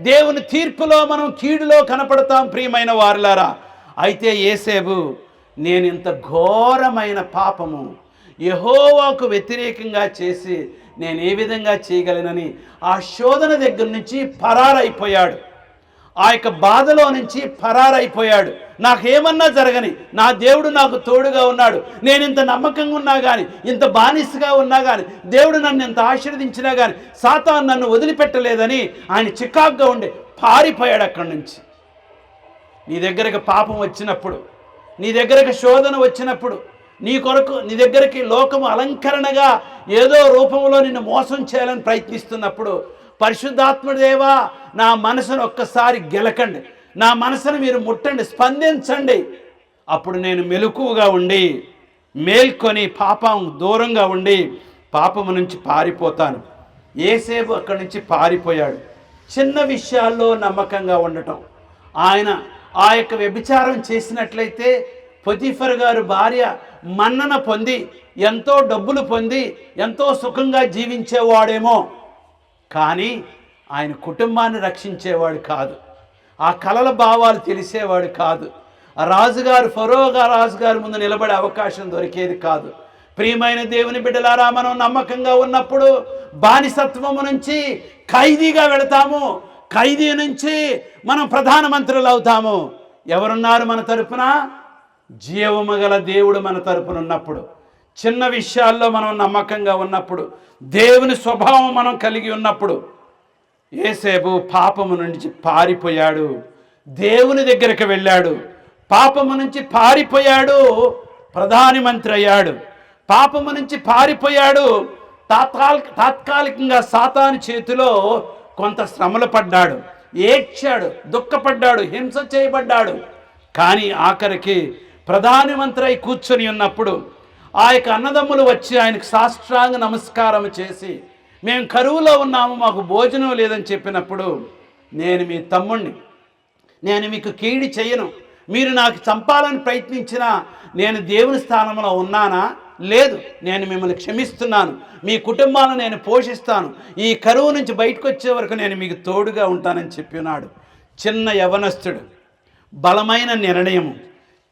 దేవుని తీర్పులో మనం కీడులో కనపడతాం. ప్రియమైన వారులారా, అయితే యోసేపు నేను ఇంత ఘోరమైన పాపము యెహోవాకు వ్యతిరేకంగా చేసి నేను ఏ విధంగా చేయగలనని ఆ శోధన దగ్గర నుంచి పరారైపోయాడు. ఆ యొక్క బాధలో నుంచి పరారైపోయాడు. నాకేమన్నా జరగని, నా దేవుడు నాకు తోడుగా ఉన్నాడు. నేను ఇంత నమ్మకంగా ఉన్నా కానీ, ఇంత బానిసగా ఉన్నా కానీ, దేవుడు నన్ను ఎంత ఆశీర్వదించినా కానీ సాతాను నన్ను వదిలిపెట్టలేదని ఆయన చికాగ్గా ఉండి పారిపోయాడు అక్కడి నుంచి. నీ దగ్గరకు పాపం వచ్చినప్పుడు, నీ దగ్గరకు శోధన వచ్చినప్పుడు, నీ కొరకు నీ దగ్గరికి లోకము అలంకరణగా ఏదో రూపంలో నిన్ను మోసం చేయాలని ప్రయత్నిస్తున్నప్పుడు, పరిశుద్ధాత్మదేవా నా మనసును ఒక్కసారి గెలకండి, నా మనసును మీరు ముట్టండి, స్పందించండి. అప్పుడు నేను మెలకువగా ఉండి మేల్కొని పాపం దూరంగా ఉండి పాపము నుంచి పారిపోతాను. యోసేపు అక్కడి నుంచి పారిపోయాడు. చిన్న విషయాల్లో నమ్మకంగా ఉండటం. ఆయన ఆ యొక్క వ్యభిచారం చేసినట్లయితే పొతీఫర్ గారు భార్య మన్నన పొంది, ఎంతో డబ్బులు పొంది, ఎంతో సుఖంగా జీవించేవాడేమో, కానీ ఆయన కుటుంబాన్ని రక్షించేవాడు కాదు. ఆ కలల భావాలు తెలిసేవాడు కాదు. ఆ రాజుగారు, ఫరోగా రాజుగారి ముందు నిలబడే అవకాశం దొరికేది కాదు. ప్రియమైన దేవుని బిడ్డలారా, మనం నమ్మకంగా ఉన్నప్పుడు బానిసత్వము నుంచి ఖైదీగా వెళతాము. ఖైదీ నుంచి మనం ప్రధానమంత్రులు అవుతాము. ఎవరున్నారు మన తరపున? జీవము గల దేవుడు మన తరపున ఉన్నప్పుడు, చిన్న విషయాల్లో మనం నమ్మకంగా ఉన్నప్పుడు, దేవుని స్వభావం మనం కలిగి ఉన్నప్పుడు. యోసేపు పాపము నుంచి పారిపోయాడు, దేవుని దగ్గరికి వెళ్ళాడు. పాపము నుంచి పారిపోయాడు, ప్రధానమంత్రి అయ్యాడు. పాపము నుంచి పారిపోయాడు, తాత్కాలికంగా సాతాను చేతిలో కొంత శ్రమలు పడ్డాడు, ఏడ్చాడు, దుఃఖపడ్డాడు, హింస చేయబడ్డాడు. కానీ ఆఖరికి ప్రధానమంత్రి అయి కూర్చొని ఉన్నప్పుడు ఆ యొక్క అన్నదమ్ములు వచ్చి ఆయనకు సాష్టాంగ నమస్కారం చేసి, మేము కరువులో ఉన్నాము, మాకు భోజనం లేదని చెప్పినప్పుడు, నేను మీ తమ్ముణ్ణి, నేను మీకు కీడి చేయను, మీరు నాకు చంపాలని ప్రయత్నించినా నేను దేవుని స్థానంలో ఉన్నానా? లేదు, నేను మిమ్మల్ని క్షమిస్తున్నాను, మీ కుటుంబాలను నేను పోషిస్తాను, ఈ కరువు నుంచి బయటకు వచ్చే వరకు నేను మీకు తోడుగా ఉంటానని చెప్పినాడు. చిన్న యవనస్తుడు, బలమైన నిర్ణయం.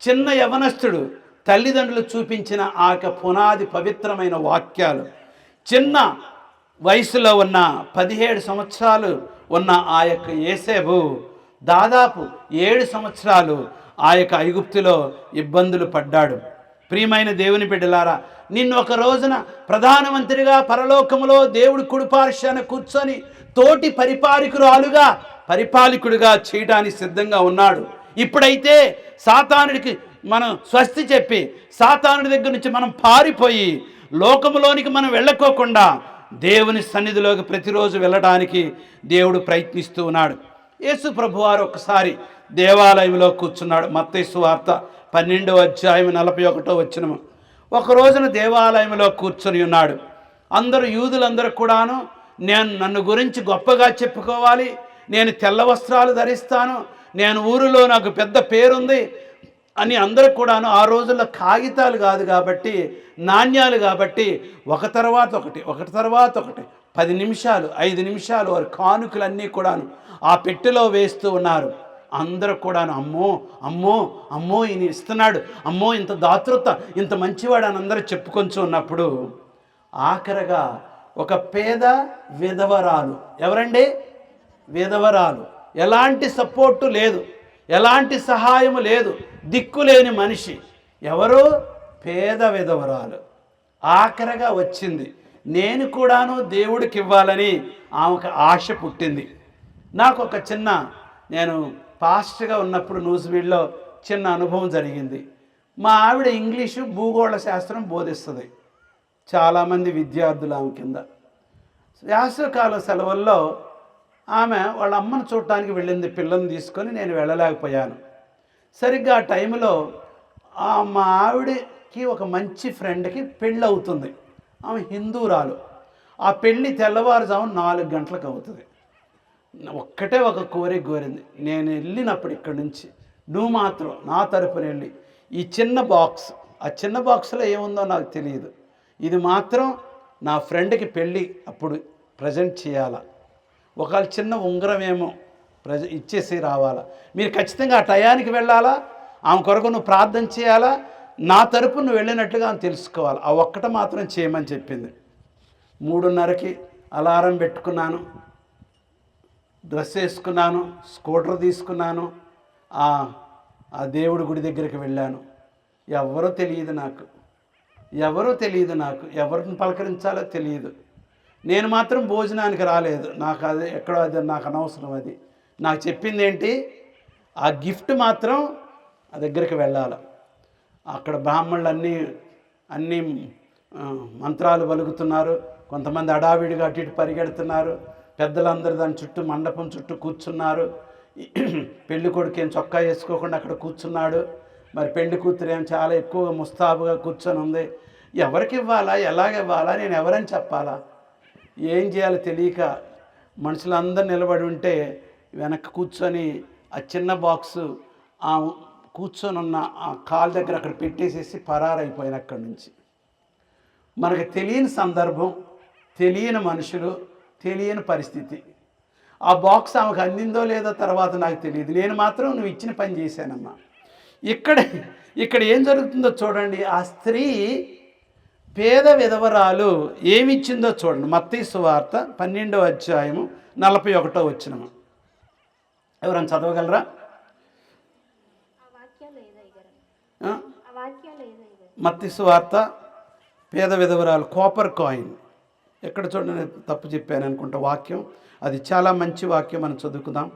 చిన్న యవనస్తుడు తల్లిదండ్రులు చూపించిన ఆ పునాది పవిత్రమైన వాక్యాలు. చిన్న వయసులో ఉన్న 17 సంవత్సరాలు ఉన్న ఆ యొక్క యోసేపు దాదాపు 7 సంవత్సరాలు ఆ యొక్క ఐగుప్తులో ఇబ్బందులు పడ్డాడు. ప్రియమైన దేవుని బిడ్డలారా, నిన్ను ఒక రోజున ప్రధానమంత్రిగా పరలోకములో దేవుడు కుడిపార్శ్వాన కూర్చొని తోటి పరిపాలకుడిగా చేయడానికి సిద్ధంగా ఉన్నాడు. ఇప్పుడైతే సాతానుడికి మనం స్వస్తి చెప్పి, సాతానుడి దగ్గర నుంచి మనం పారిపోయి లోకములోనికి మనం వెళ్ళకోకుండా దేవుని సన్నిధిలోకి ప్రతిరోజు వెళ్ళడానికి దేవుడు ప్రయత్నిస్తూ ఉన్నాడు. యేసు ప్రభువారు ఒకసారి దేవాలయంలో కూర్చున్నాడు. మత్తయి సువార్త 12వ అధ్యాయం 41వ వచనం. ఒక రోజున దేవాలయంలో కూర్చొని ఉన్నాడు. అందరూ యూదులందరూ కూడాను నన్ను గురించి గొప్పగా చెప్పుకోవాలి, నేను తెల్ల వస్త్రాలు ధరిస్తాను, నేను ఊరిలో నాకు పెద్ద పేరుంది అని అందరూ కూడాను. ఆ రోజుల్లో కాగితాలు కాదు కాబట్టి, నాణ్యాలు కాబట్టి, ఒక తర్వాత ఒకటి 10 నిమిషాలు 5 నిమిషాలు వారి కానుకలన్నీ కూడాను ఆ పెట్టెలో వేస్తూ ఉన్నారు. అందరూ కూడాను అమ్మో అమ్మో అమ్మో ఈయన ఇస్తున్నాడు, అమ్మో ఇంత దాతృత, ఇంత మంచివాడు అని అందరూ చెప్పుకొంచు ఉన్నప్పుడు ఆఖరగా ఒక పేద విధవరాలు, ఎవరండి? విధవరాలు, ఎలాంటి సపోర్టు లేదు, ఎలాంటి సహాయము లేదు, దిక్కులేని మనిషి. ఎవరు? పేద విధవరాలు. ఆఖరగా వచ్చింది. నేను కూడాను దేవుడికి ఇవ్వాలని ఆమెకు ఆశ పుట్టింది. నాకు ఒక నేను పాస్ట్గా ఉన్నప్పుడు న్యూస్వీడ్లో చిన్న అనుభవం జరిగింది. మా ఆవిడ ఇంగ్లీషు భూగోళ శాస్త్రం బోధిస్తుంది. చాలామంది విద్యార్థులు ఆమె కింద. వేసవికాల సెలవుల్లో ఆమె వాళ్ళ అమ్మను చూడటానికి వెళ్ళింది. పిల్లల్ని తీసుకొని నేను వెళ్ళలేకపోయాను. సరిగ్గా ఆ టైంలో మా ఆవిడకి ఒక మంచి ఫ్రెండ్కి పెళ్ళి అవుతుంది. ఆమె హిందూరాలు. ఆ పెళ్ళి తెల్లవారుజాము 4 గంటలకు అవుతుంది. ఒక్కటే ఒక కోరిక కోరింది. నేను వెళ్ళినప్పుడు ఇక్కడి నుంచి నువ్వు మాత్రం నా తరపున వెళ్ళి ఈ చిన్న బాక్స్, ఆ చిన్న బాక్స్లో ఏముందో నాకు తెలియదు, ఇది మాత్రం నా ఫ్రెండ్కి పెళ్ళి అప్పుడు ప్రజెంట్ చేయాలా. ఒకవేళ చిన్న ఉంగరం ఏమో ఇచ్చేసి రావాలా. మీరు ఖచ్చితంగా ఆ టయానికి వెళ్ళాలా. ఆమె కొరకు నువ్వు ప్రార్థన చేయాలా. నా తరపు నువ్వు వెళ్ళినట్లుగా ఆమె తెలుసుకోవాలి. ఆ ఒక్కట మాత్రం చేయమని చెప్పింది. 3:30కి అలారం పెట్టుకున్నాను, డ్రెస్ వేసుకున్నాను, స్కూటర్ తీసుకున్నాను, ఆ దేవుడి గుడి దగ్గరికి వెళ్ళాను. ఎవరో తెలియదు నాకు, ఎవరిని పలకరించాలో తెలియదు. నేను మాత్రం భోజనానికి రాలేదు. నాకు అది ఎక్కడో అది నాకు అనవసరం. అది నాకు చెప్పింది ఏంటి, ఆ గిఫ్ట్ మాత్రం ఆ దగ్గరికి వెళ్ళాలి. అక్కడ బ్రాహ్మణులు అన్నీ మంత్రాలు పలుకుతున్నారు. కొంతమంది అడావిడిగా అటు ఇటు పరిగెడుతున్నారు. పెద్దలందరూ దాని చుట్టూ మండపం చుట్టూ కూర్చున్నారు. పెళ్లి కొడుకు ఏం చొక్కా వేసుకోకుండా అక్కడ కూర్చున్నాడు. మరి పెళ్లి కూతురు ఏం చాలా ఎక్కువగా ముస్తాబుగా కూర్చొని ఉంది. ఎవరికి ఇవ్వాలా, ఎలాగివ్వాలా, నేను ఎవరని చెప్పాలా, ఏం చేయాలో తెలియక మనుషులందరూ నిలబడి ఉంటే వెనక్కి కూర్చొని ఆ చిన్న బాక్సు కూర్చొని ఉన్న ఆ కాలు దగ్గర అక్కడ పెట్టేసేసి పరారైపోయిన అక్కడి నుంచి. మనకు తెలియని సందర్భం, తెలియని మనుషులు, తెలియని పరిస్థితి. ఆ బాక్స్ ఆమెకు అందిందో లేదో తర్వాత నాకు తెలియదు. నేను మాత్రం నువ్వు ఇచ్చిన పని చేశానమ్మా. ఇక్కడ ఏం జరుగుతుందో చూడండి. ఆ స్త్రీ పేద విధవరాలు ఏమిచ్చిందో చూడండి. మత్తయి సువార్త 12వ అధ్యాయము 41వ వచనము. ఎవరైనా చదవగలరా? మత్తయి సువార్త పేద విధవరాలు, కాపర్ కాయిన్. ఎక్కడ చూడండి, తప్పు చెప్పాను అనుకుంటా వాక్యం. అది చాలా మంచి వాక్యం, మనం చదువుకుందాం.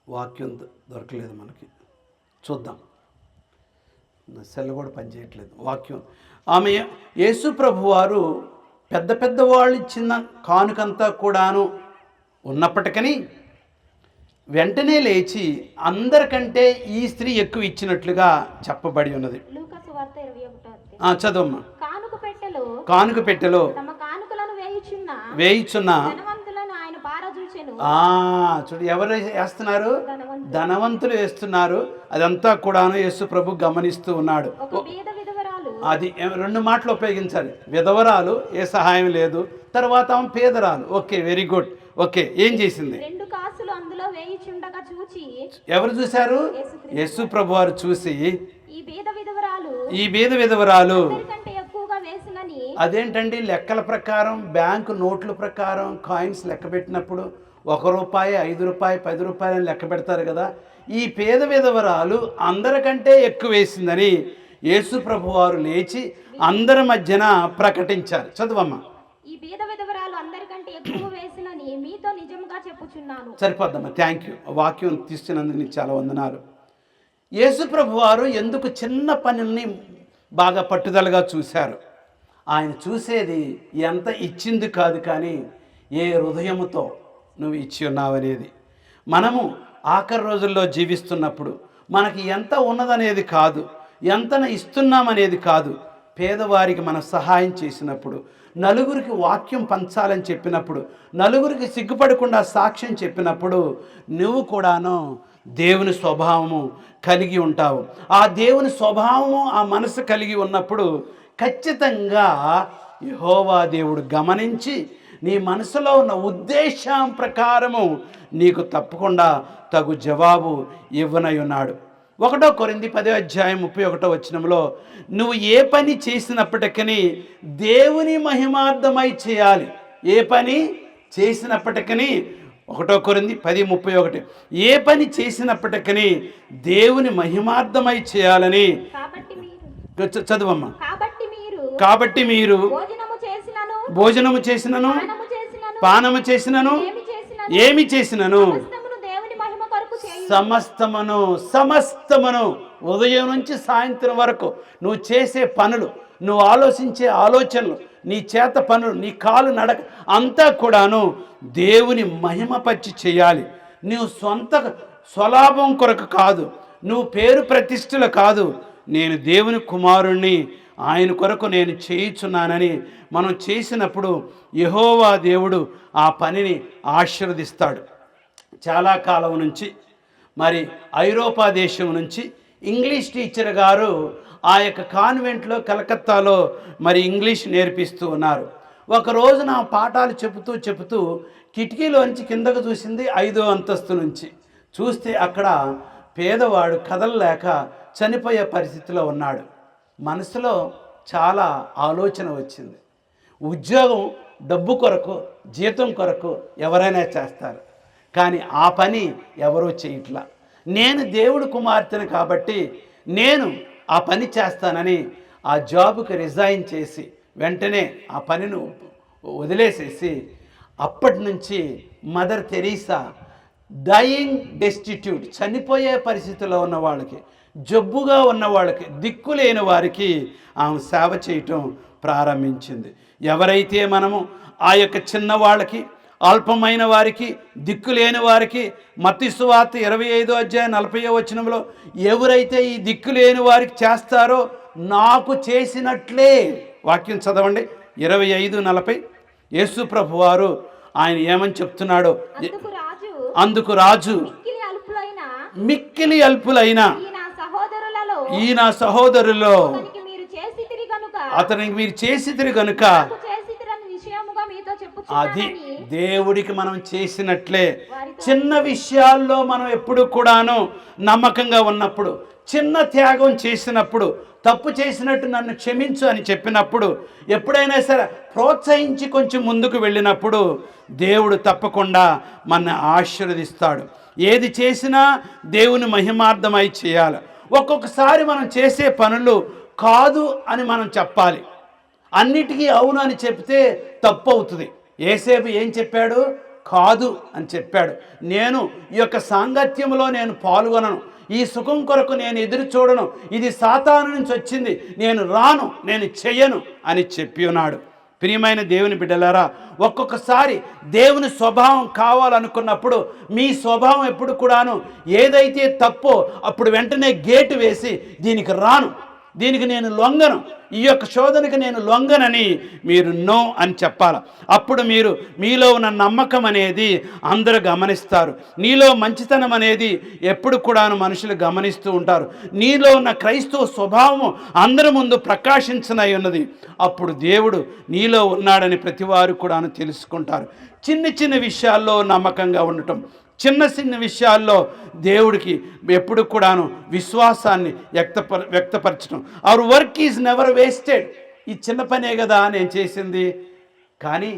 వాక్యం దొరకలేదు మనకి, చూద్దాం. సెల్ కూడా పనిచేయట్లేదు. వాక్యం, ఆమె యేసు ప్రభు వారు పెద్ద పెద్ద వాళ్ళు ఇచ్చిన కానుకంతా కూడాను ఉన్నప్పటికీ వెంటనే లేచి అందరికంటే ఈ స్త్రీ ఎక్కువ ఇచ్చినట్లుగా చెప్పబడి ఉన్నది. చదవమ్మా. కానుక పెట్టెలో వేయుచున్న చూడు, ఎవరు వేస్తున్నారు? ధనవంతులు వేస్తున్నారు. అదంతా కూడాను యేసు ప్రభు గమనిస్తూ ఉన్నాడు. అది 2 మాటలు ఉపయోగించాలి. విధవరాలు, ఏ సహాయం లేదు. తర్వాత ఆమె పేదరాలు. Okay, very good. ఓకే, ఏం చేసింది? ఎవరు చూశారు? యేసు ప్రభు వారు చూసి ఈ బీద విధవరాలు అదేంటండి, లెక్కల ప్రకారం, బ్యాంకు నోట్ల ప్రకారం కాయిన్స్ లెక్క పెట్టినప్పుడు ₹1, ₹5, ₹10 అని లెక్క పెడతారు కదా. ఈ పేద విధవరాలు అందరికంటే ఎక్కువ వేసిందని యేసు ప్రభు వారు లేచి అందరి మధ్యన ప్రకటించారు. చదువమ్మా. ఈ బీద విధవరాలు అందరికంటే ఎక్కువ వేసినని మీతో నిజంగా చెప్పుచున్నాను. సరిపోద్దమ్మా, థ్యాంక్ యూ. వాక్యం తీస్తున్నందుకు నీకు చాలా వందనాలు. యేసు ప్రభు వారు ఎందుకు చిన్న పనుల్ని బాగా పట్టుదలగా చూశారు? ఆయన చూసేది ఎంత ఇచ్చింది కాదు, కానీ ఏ హృదయముతో నువ్వు ఇచ్చి ఉన్నావనేది. మనము ఆఖరి రోజుల్లో జీవిస్తున్నప్పుడు మనకి ఎంత ఉన్నదనేది కాదు, ఎంత ఇస్తున్నామనేది కాదు. పేదవారికి మనం సహాయం చేసినప్పుడు, నలుగురికి వాక్యం పంచాలని చెప్పినప్పుడు, నలుగురికి సిగ్గుపడకుండా సాక్ష్యం చెప్పినప్పుడు నువ్వు కూడాను దేవుని స్వభావము కలిగి ఉంటావు. ఆ దేవుని స్వభావము, ఆ మనసు కలిగి ఉన్నప్పుడు ఖచ్చితంగా యెహోవా దేవుడు గమనించి నీ మనసులో ఉన్న ఉద్దేశం ప్రకారము నీకు తప్పకుండా తగు జవాబు ఇవ్వనై ఉన్నాడు. 1 కొరింథీ 10:31 నువ్వు ఏ పని చేసినప్పటికీ దేవుని మహిమార్థమై చేయాలి. ఏ పని చేసినప్పటికీ 1 కొరింథీ 10:31 ఏ పని చేసినప్పటికీ దేవుని మహిమార్థమై చేయాలని. చదువమ్మా. కాబట్టి మీరు భోజనము చేసినను పానము చేసినను ఏమి చేసినను సమస్తమును ఉదయం నుంచి సాయంత్రం వరకు నువ్వు చేసే పనులు, నువ్వు ఆలోచించే ఆలోచనలు, నీ చేత పనులు, నీ కాలు నడక అంతా కూడాను దేవుని మహిమపరిచి చేయాలి. నువ్వు సొంత స్వలాభం కొరకు కాదు, నువ్వు పేరు ప్రతిష్టలు కాదు, నేను దేవుని కుమారుణ్ణి, ఆయన కొరకు నేను చేయుచున్నానని మనం చేసినప్పుడు యెహోవా దేవుడు ఆ పనిని ఆశీర్వదిస్తాడు. చాలా కాలం నుంచి మరి ఐరోపా దేశం నుంచి ఇంగ్లీష్ టీచర్ గారు ఆ యొక్క కాన్వెంట్లో కలకత్తాలో మరి ఇంగ్లీష్ నేర్పిస్తూ ఉన్నారు. ఒకరోజు నా పాఠాలు చెబుతూ కిటికీలోంచి కిందకు చూసింది 5వ అంతస్తు నుంచి. చూస్తే అక్కడ పేదవాడు కదలలేక చనిపోయే పరిస్థితిలో ఉన్నాడు. మనసులో చాలా ఆలోచన వచ్చింది. ఉద్యోగం డబ్బు కొరకు, జీతం కొరకు ఎవరైనా చేస్తారు, కానీ ఆ పని ఎవరూ చేయట్లా. నేను దేవుడు కుమార్తెను కాబట్టి నేను ఆ పని చేస్తానని ఆ జాబ్కి రిజైన్ చేసి వెంటనే ఆ పనిని వదిలేసేసి అప్పటి నుంచి మదర్ తెరీసా డయింగ్ డెస్టిట్యూట్, చనిపోయే పరిస్థితిలో ఉన్న వాళ్ళకి, జబ్బుగా ఉన్న వాళ్ళకి, దిక్కులేని వారికి ఆమె సేవ చేయటం ప్రారంభించింది. ఎవరైతే మనము ఆ యొక్క చిన్నవాళ్ళకి, అల్పమైన వారికి, దిక్కులేని వారికి, మత్తయి సువార్త 25:40 ఎవరైతే ఈ దిక్కులేని వారికి చేస్తారో నాకు చేసినట్లే, వాక్యం చదవండి 25:40 యేసు ప్రభు వారు ఆయన ఏమని చెప్తున్నాడో, అందుకు రాజు మిక్కిలి అల్పులైన ఈ నా సహోదరులలో అతనికి మీరు చేసితిరి గనుక అది దేవుడికి మనం చేసినట్లే. చిన్న విషయాల్లో మనం ఎప్పుడు కూడాను నమ్మకంగా ఉన్నప్పుడు, చిన్న త్యాగం చేసినప్పుడు, తప్పు చేసినట్టు నన్ను క్షమించు అని చెప్పినప్పుడు, ఎప్పుడైనా సరే ప్రోత్సహించి కొంచెం ముందుకు వెళ్ళినప్పుడు దేవుడు తప్పకుండా మన ఆశీర్వదిస్తాడు. ఏది చేసినా దేవుని మహిమార్థమై చేయాలి. ఒక్కొక్కసారి మనం చేసే పనులు కాదు అని మనం చెప్పాలి. అన్నిటికీ అవును అని చెప్తే తప్పు అవుతుంది. యేసేపు ఏం చెప్పాడు? కాదు అని చెప్పాడు. నేను ఈ యొక్క సాంగత్యంలో నేను పాల్గొనను, ఈ సుఖం కొరకు నేను ఎదురు చూడను, ఇది సాతాను నుంచి వచ్చింది, నేను రాను, నేను చెయ్యను అని చెప్పి ఉన్నాడు. ప్రియమైన దేవుని బిడ్డలారా, ఒక్కొక్కసారి దేవుని స్వభావం కావాలనుకున్నప్పుడు మీ స్వభావం ఎప్పుడు కూడాను ఏదైతే తప్పో అప్పుడు వెంటనే గేటు వేసి దీనికి రాను, దీనికి నేను లొంగను, ఈ యొక్క శోధనకి నేను లొంగనని మీరు నో అని చెప్పాలి. అప్పుడు మీరు మీలో ఉన్న నమ్మకం అనేది అందరూ గమనిస్తారు. నీలో మంచితనం అనేది ఎప్పుడు కూడాను మనుషులు గమనిస్తూ ఉంటారు. నీలో ఉన్న క్రైస్తవ స్వభావము అందరి ముందు ప్రకాశించనై ఉన్నది. అప్పుడు దేవుడు నీలో ఉన్నాడని ప్రతివారు కూడాను తెలుసుకుంటారు. చిన్న చిన్న విషయాల్లో నమ్మకంగా ఉండటం, చిన్న విషయాల్లో దేవుడికి ఎప్పుడు కూడాను విశ్వాసాన్ని వ్యక్తపరచడం. Our work is never wasted. ఈ చిన్న పనే కదా నేను చేసింది, కానీ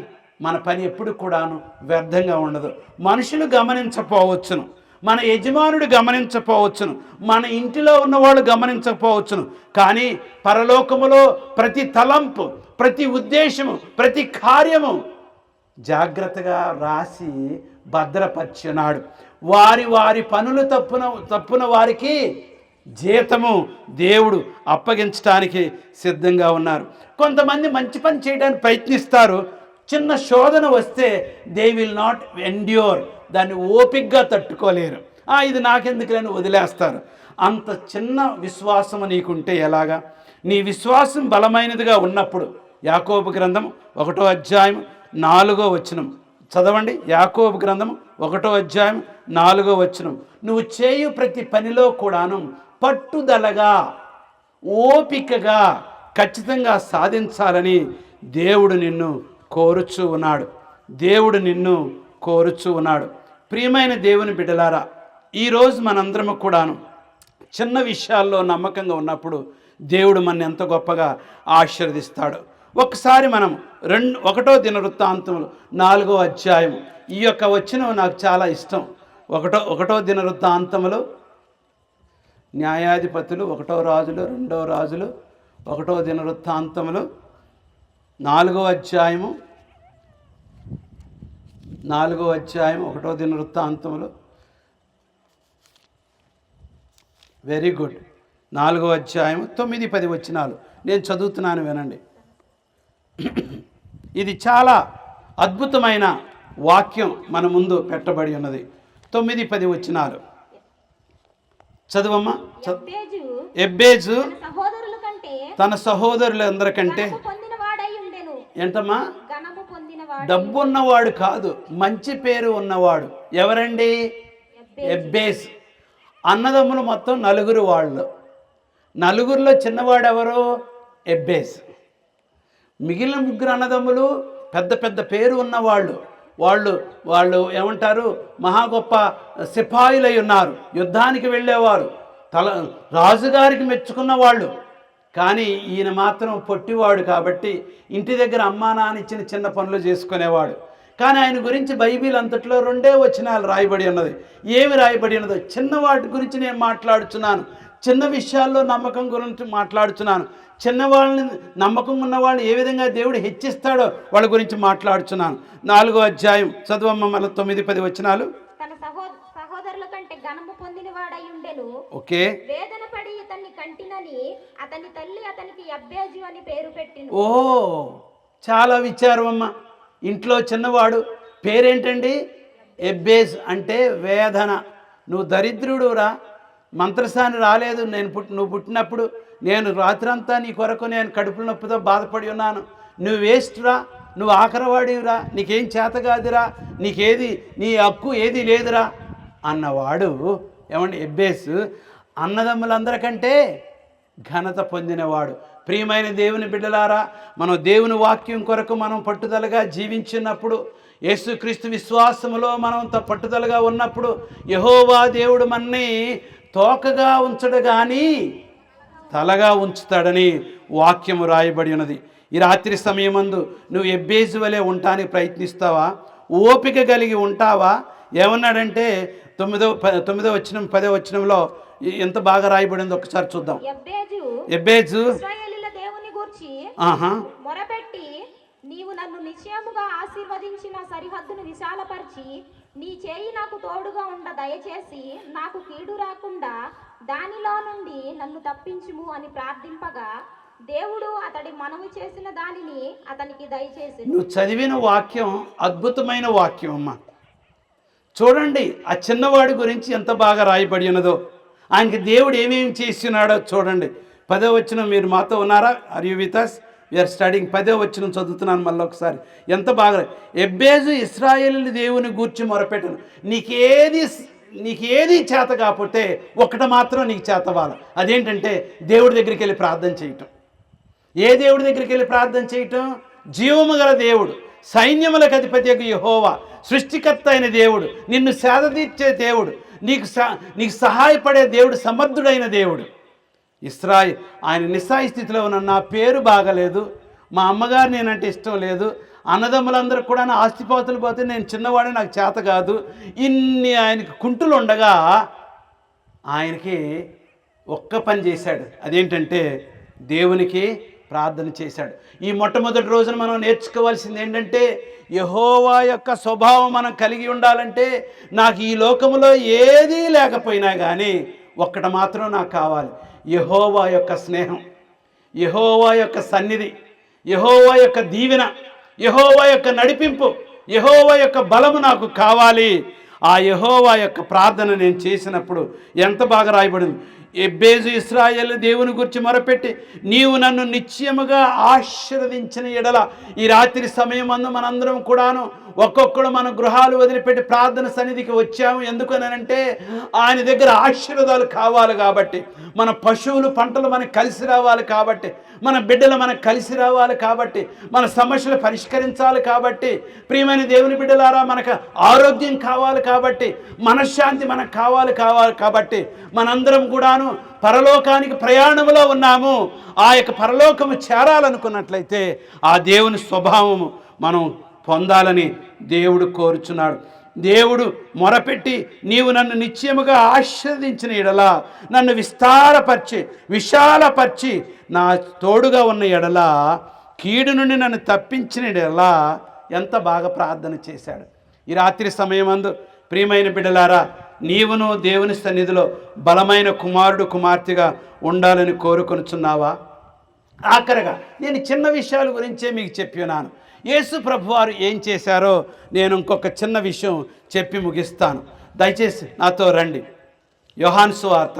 మన పని ఎప్పుడు కూడాను వ్యర్థంగా ఉండదు. మనుషులు గమనించకపోవచ్చును, మన యజమానుడు గమనించకపోవచ్చును, మన ఇంటిలో ఉన్నవాళ్ళు గమనించకపోవచ్చును, కానీ పరలోకములో ప్రతి తలంపు, ప్రతి ఉద్దేశము, ప్రతి కార్యము జాగ్రత్తగా రాసి భద్రపరిచినాడు. వారి పనులు తప్పున వారికి జీతము దేవుడు అప్పగించడానికి సిద్ధంగా ఉన్నారు. కొంతమంది మంచి పని చేయడానికి ప్రయత్నిస్తారు, చిన్న శోధన వస్తే దే విల్ నాట్ ఎండ్యూర్, దాన్ని ఓపికగా తట్టుకోలేరు. ఇది నాకెందుకులని వదిలేస్తారు. అంత చిన్న విశ్వాసము నీకుంటే ఎలాగా? నీ విశ్వాసం బలమైనదిగా ఉన్నప్పుడు యాకోబు గ్రంథం 1:4 చదవండి. యాకోబు గ్రంథం 1:4 నువ్వు చేయు ప్రతి పనిలో కూడాను పట్టుదలగా, ఓపికగా ఖచ్చితంగా సాధించాలని దేవుడు నిన్ను కోరుచూ ఉన్నాడు. దేవుడు నిన్ను కోరుచూ ఉన్నాడు. ప్రియమైన దేవుని బిడ్డలారా, ఈరోజు మనందరము కూడాను చిన్న విషయాల్లో నమ్మకంగా ఉన్నప్పుడు దేవుడు మన ఎంత గొప్పగా ఆశీర్వదిస్తాడు. ఒకసారి మనం 1వ దినవృత్తాంతములు 4వ అధ్యాయం, ఈ యొక్క వచనం నాకు చాలా ఇష్టం. 1వ దినవృత్తాంతములు, న్యాయాధిపతులు, 1వ రాజులు, 2వ రాజులు, 1వ దినవృత్తాంతములు 4వ అధ్యాయము, 1వ దినవృత్తాంతములు. Very good. 4వ అధ్యాయం 9-10 వచనాలు నేను చదువుతున్నాను, వినండి. ఇది చాలా అద్భుతమైన వాక్యం మన ముందు పెట్టబడి ఉన్నది. 9-10 వచనాలు చదువమ్మా. ఎబ్బేజు సహోదరుల కంటే తన సహోదరులందరికంటే ఏంటమ్మా? డబ్బున్నవాడు కాదు, మంచి పేరు ఉన్నవాడు. ఎవరండి? ఎబ్బేస్. అన్నదమ్ములు మొత్తం 9 వాళ్ళు. 9లో చిన్నవాడు ఎవరు? ఎబ్బేస్. మిగిలిన 3 అన్నదమ్ములు పెద్ద పెద్ద పేరు ఉన్నవాళ్ళు. వాళ్ళు ఏమంటారు? మహా గొప్ప సిపాయిలై ఉన్నారు, యుద్ధానికి వెళ్ళేవారు, రాజుగారికి మెచ్చుకున్న వాళ్ళు. కానీ ఈయన మాత్రం పొట్టివాడు కాబట్టి ఇంటి దగ్గర అమ్మా నాన్న ఇచ్చిన చిన్న పనులు చేసుకునేవాడు. కానీ ఆయన గురించి బైబిల్ అంతట్లో 2 వచనాలు రాయబడి ఉన్నది. ఏమి రాయబడి ఉన్నదో? చిన్న వాటి గురించి నేను మాట్లాడుచున్నాను, చిన్న విషయాల్లో నమ్మకం గురించి మాట్లాడుచున్నాను, చిన్నవాళ్ళని, నమ్మకం ఉన్న వాళ్ళు ఏ విధంగా దేవుడు హెచ్చిస్తాడో వాళ్ళ గురించి మాట్లాడుచున్నాను. 4వ అధ్యాయం చదువమ్మ, మళ్ళీ 9-10 వచనాలు. తన సహోదరుల కంటే ఘనము పొందినవాడై ఉండెను. ఓకే. వేదన పడి ఇతన్ని కంటినని అతని తల్లి అతనికి ఎబ్బేజు అని పేరు పెట్టింది. ఓ, చాలా విచారం అమ్మ. ఇంట్లో చిన్నవాడు పేరేంటండి? ఎబ్బేజ్. అంటే వేదన. నువ్వు దరిద్రుడురా, మంత్రసాని రాలేదు నువ్వు పుట్టినప్పుడు. నేను రాత్రంతా నీ కొరకు నేను కడుపుల నొప్పితో బాధపడి ఉన్నాను. నువ్వు వేస్ట్రా, నువ్వు ఆఖరవాడివిరా, నీకేం చేత కాదురా, నీ హక్కు ఏది లేదురా అన్నవాడు ఏమండి? ఎబ్బేస్. అన్నదమ్ములందరికంటే ఘనత పొందినవాడు. ప్రియమైన దేవుని బిడ్డలారా, మనం దేవుని వాక్యం కొరకు మనం పట్టుదలగా జీవించినప్పుడు, యేసుక్రీస్తు విశ్వాసములో మనం పట్టుదలగా ఉన్నప్పుడు, యెహోవా దేవుడు మనని తోకగా ఉంచడు కానీ తలగా ఉంచుతాడని వాక్యము రాయబడి ఉన్నది. ఈ రాత్రి సమయమందు నువ్వు ఎబ్బేజు వలె ఉండటానికి ప్రయత్నిస్తావా? ఓపిక కలిగి ఉంటావా? ఏమన్నాడంటే 9వ వచనం 10వ వచనంలో ఎంత బాగా రాయబడిందో ఒకసారి చూద్దాం. ఎబ్బేజు దేవుని గూర్చి మొరపెట్టి, నీవు నన్ను నిశ్చయముగా ఆశీర్వదించిన సరిహద్దును విశాలపరిచి నీ చేయి నాకు తోడుగా ఉండ దయచేసి నాకు కీడు రాకుండా దానిలో నుండి నన్ను తప్పించుము అని ప్రార్థింపగా దేవుడు అతడి మనవి చేసిన దానిని అతనికి దయచేసి. నువ్వు చదివిన వాక్యం అద్భుతమైన వాక్యం అమ్మా. చూడండి ఆ చిన్నవాడి గురించి ఎంత బాగా రాయబడి ఉన్నదో, ఆయనకి దేవుడు ఏమేమి చేస్తున్నాడో చూడండి. 10వ వచనం, మీరు మాతో ఉన్నారా? Are you with us? We are studying. 10వ వచనం చదువుతున్నాను మళ్ళీ ఒకసారి. ఎంత బాగా. ఎబ్బేజు ఇశ్రాయేలు దేవుని గూర్చి మొరపెట్టను. నీకేది చేత కాకపోతే ఒకటి మాత్రం నీకు చేతవాలి. అదేంటంటే దేవుడి దగ్గరికి వెళ్ళి ప్రార్థన చేయటం. ఏ దేవుడి దగ్గరికి వెళ్ళి ప్రార్థన చేయటం? జీవము గల దేవుడు, సైన్యములకు అధిపతి యెహోవా, సృష్టికర్త అయిన దేవుడు, నిన్ను సేద తీర్చే దేవుడు, నీకు సహాయపడే దేవుడు, సమర్థుడైన దేవుడు. ఆయన నిస్సాయి స్థితిలో ఉన్న, నా పేరు బాగలేదు, మా అమ్మగారు నేనంటే ఇష్టం లేదు, అన్నదమ్ములందరూ కూడా నా ఆస్తిపాతులు పోతే నేను చిన్నవాడే, నాకు చేత కాదు, ఇన్ని ఆయనకి కుంటులు ఉండగా ఆయనకి ఒక్క పని చేశాడు. అదేంటంటే దేవునికి ప్రార్థన చేశాడు. ఈ మొట్టమొదటి రోజున మనం నేర్చుకోవాల్సింది ఏంటంటే, యెహోవా యొక్క స్వభావం మనం కలిగి ఉండాలంటే, నాకు ఈ లోకములో ఏదీ లేకపోయినా కానీ ఒక్కటి మాత్రం నాకు కావాలి, యెహోవా యొక్క స్నేహం, యెహోవా యొక్క సన్నిధి, యెహోవా యొక్క దీవెన, యెహోవా యొక్క నడిపింపు, యెహోవా యొక్క బలము నాకు కావాలి. ఆ యెహోవా యొక్క ప్రార్థన నేను చేసినప్పుడు ఎంత బాగా రాయబడింది. ఎబ్బేజు ఇశ్రాయేలు దేవుని గురించి మొరపెట్టి నీవు నన్ను నిశ్చయముగా ఆశీర్వదించిన ఎడల, ఈ రాత్రి సమయమందు మనందరం కూడాను ఒక్కొక్కడు మన గృహాలు వదిలిపెట్టి ప్రార్థన సన్నిధికి వచ్చాము. ఎందుకనంటే ఆయన దగ్గర ఆశీర్వాదాలు కావాలి కాబట్టి, మన పశువులు పంటలు మనకు కలిసి రావాలి కాబట్టి, మన బిడ్డలు మనకు కలిసి రావాలి కాబట్టి, మన సమస్యలు పరిష్కరించాలి కాబట్టి, ప్రియమైన దేవుని బిడ్డలారా మనకు ఆరోగ్యం కావాలి కాబట్టి, మనశ్శాంతి మనకు కావాలి కాబట్టి మనందరం కూడాను పరలోకానికి ప్రయాణంలో ఉన్నాము. ఆ యొక్క పరలోకము చేరాలనుకున్నట్లయితే ఆ దేవుని స్వభావము మనం పొందాలని దేవుడు కోరుచున్నాడు. దేవుడు మొరపెట్టి నీవు నన్ను నిశ్చయముగా ఆశీర్వదించిన ఎడల, నన్ను విశాలపరిచి నా తోడుగా ఉన్న ఎడల, కీడు నుండి నన్ను తప్పించిన ఎడల, ఎంత బాగా ప్రార్థన చేశాడు. ఈ రాత్రి సమయమందు ప్రియమైన బిడ్డలారా, నీవును దేవుని సన్నిధిలో బలమైన కుమారుడు కుమార్తెగా ఉండాలని కోరుకొనుచున్నావా? ఆఖరిగా నేను చిన్న విషయాల గురించే మీకు చెప్పినాను. యేసు ప్రభువారు ఏం చేశారో నేను ఇంకొక చిన్న విషయం చెప్పి ముగిస్తాను. దయచేసి నాతో రండి. యోహాను సువార్త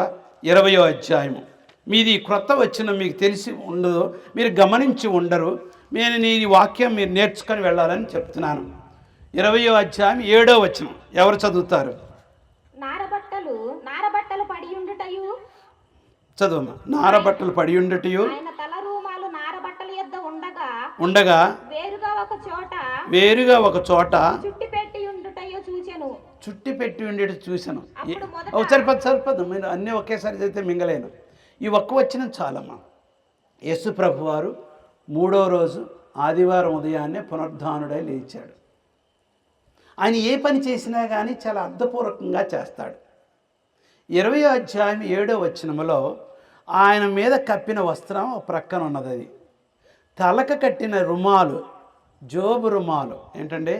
20వ అధ్యాయము. మీది క్రొత్త వచ్చిన మీకు తెలిసి ఉండదు, మీరు గమనించి ఉండరు. నేను నీ వాక్యం మీరు నేర్చుకొని వెళ్ళాలని చెప్తున్నాను. 20వ అధ్యాయం 7వ వచనం ఎవరు చదువుతారు? నారబట్టలు పడి ఉండుటయు, చదువమ్మా. నారబట్టలు పడి ఉండుటయు, ఆయన తల రూమాలు నారబట్టల యొద్ద ఉండగా వేరుగా ఒక చోట చుట్టి పెట్టి ఉండుటయు చూశాను. సరిపోదు, మీరు అన్నీ ఒకేసారి చదివితే మింగలేను. ఈ ఒక్క వచ్చిన చాలమ్మా. యేసు ప్రభువారు 3వ రోజు ఆదివారం ఉదయాన్నే పునరుద్ధానుడై లేచాడు. ఆయన ఏ పని చేసినా కానీ చాలా అర్థపూర్వకంగా చేస్తాడు. 20వ అధ్యాయం 7వ వచనములో ఆయన మీద కప్పిన వస్త్రం ప్రక్కన ఉన్నది. అది తలకు కట్టిన రుమాలు, జోబు రుమాలు ఏంటంటే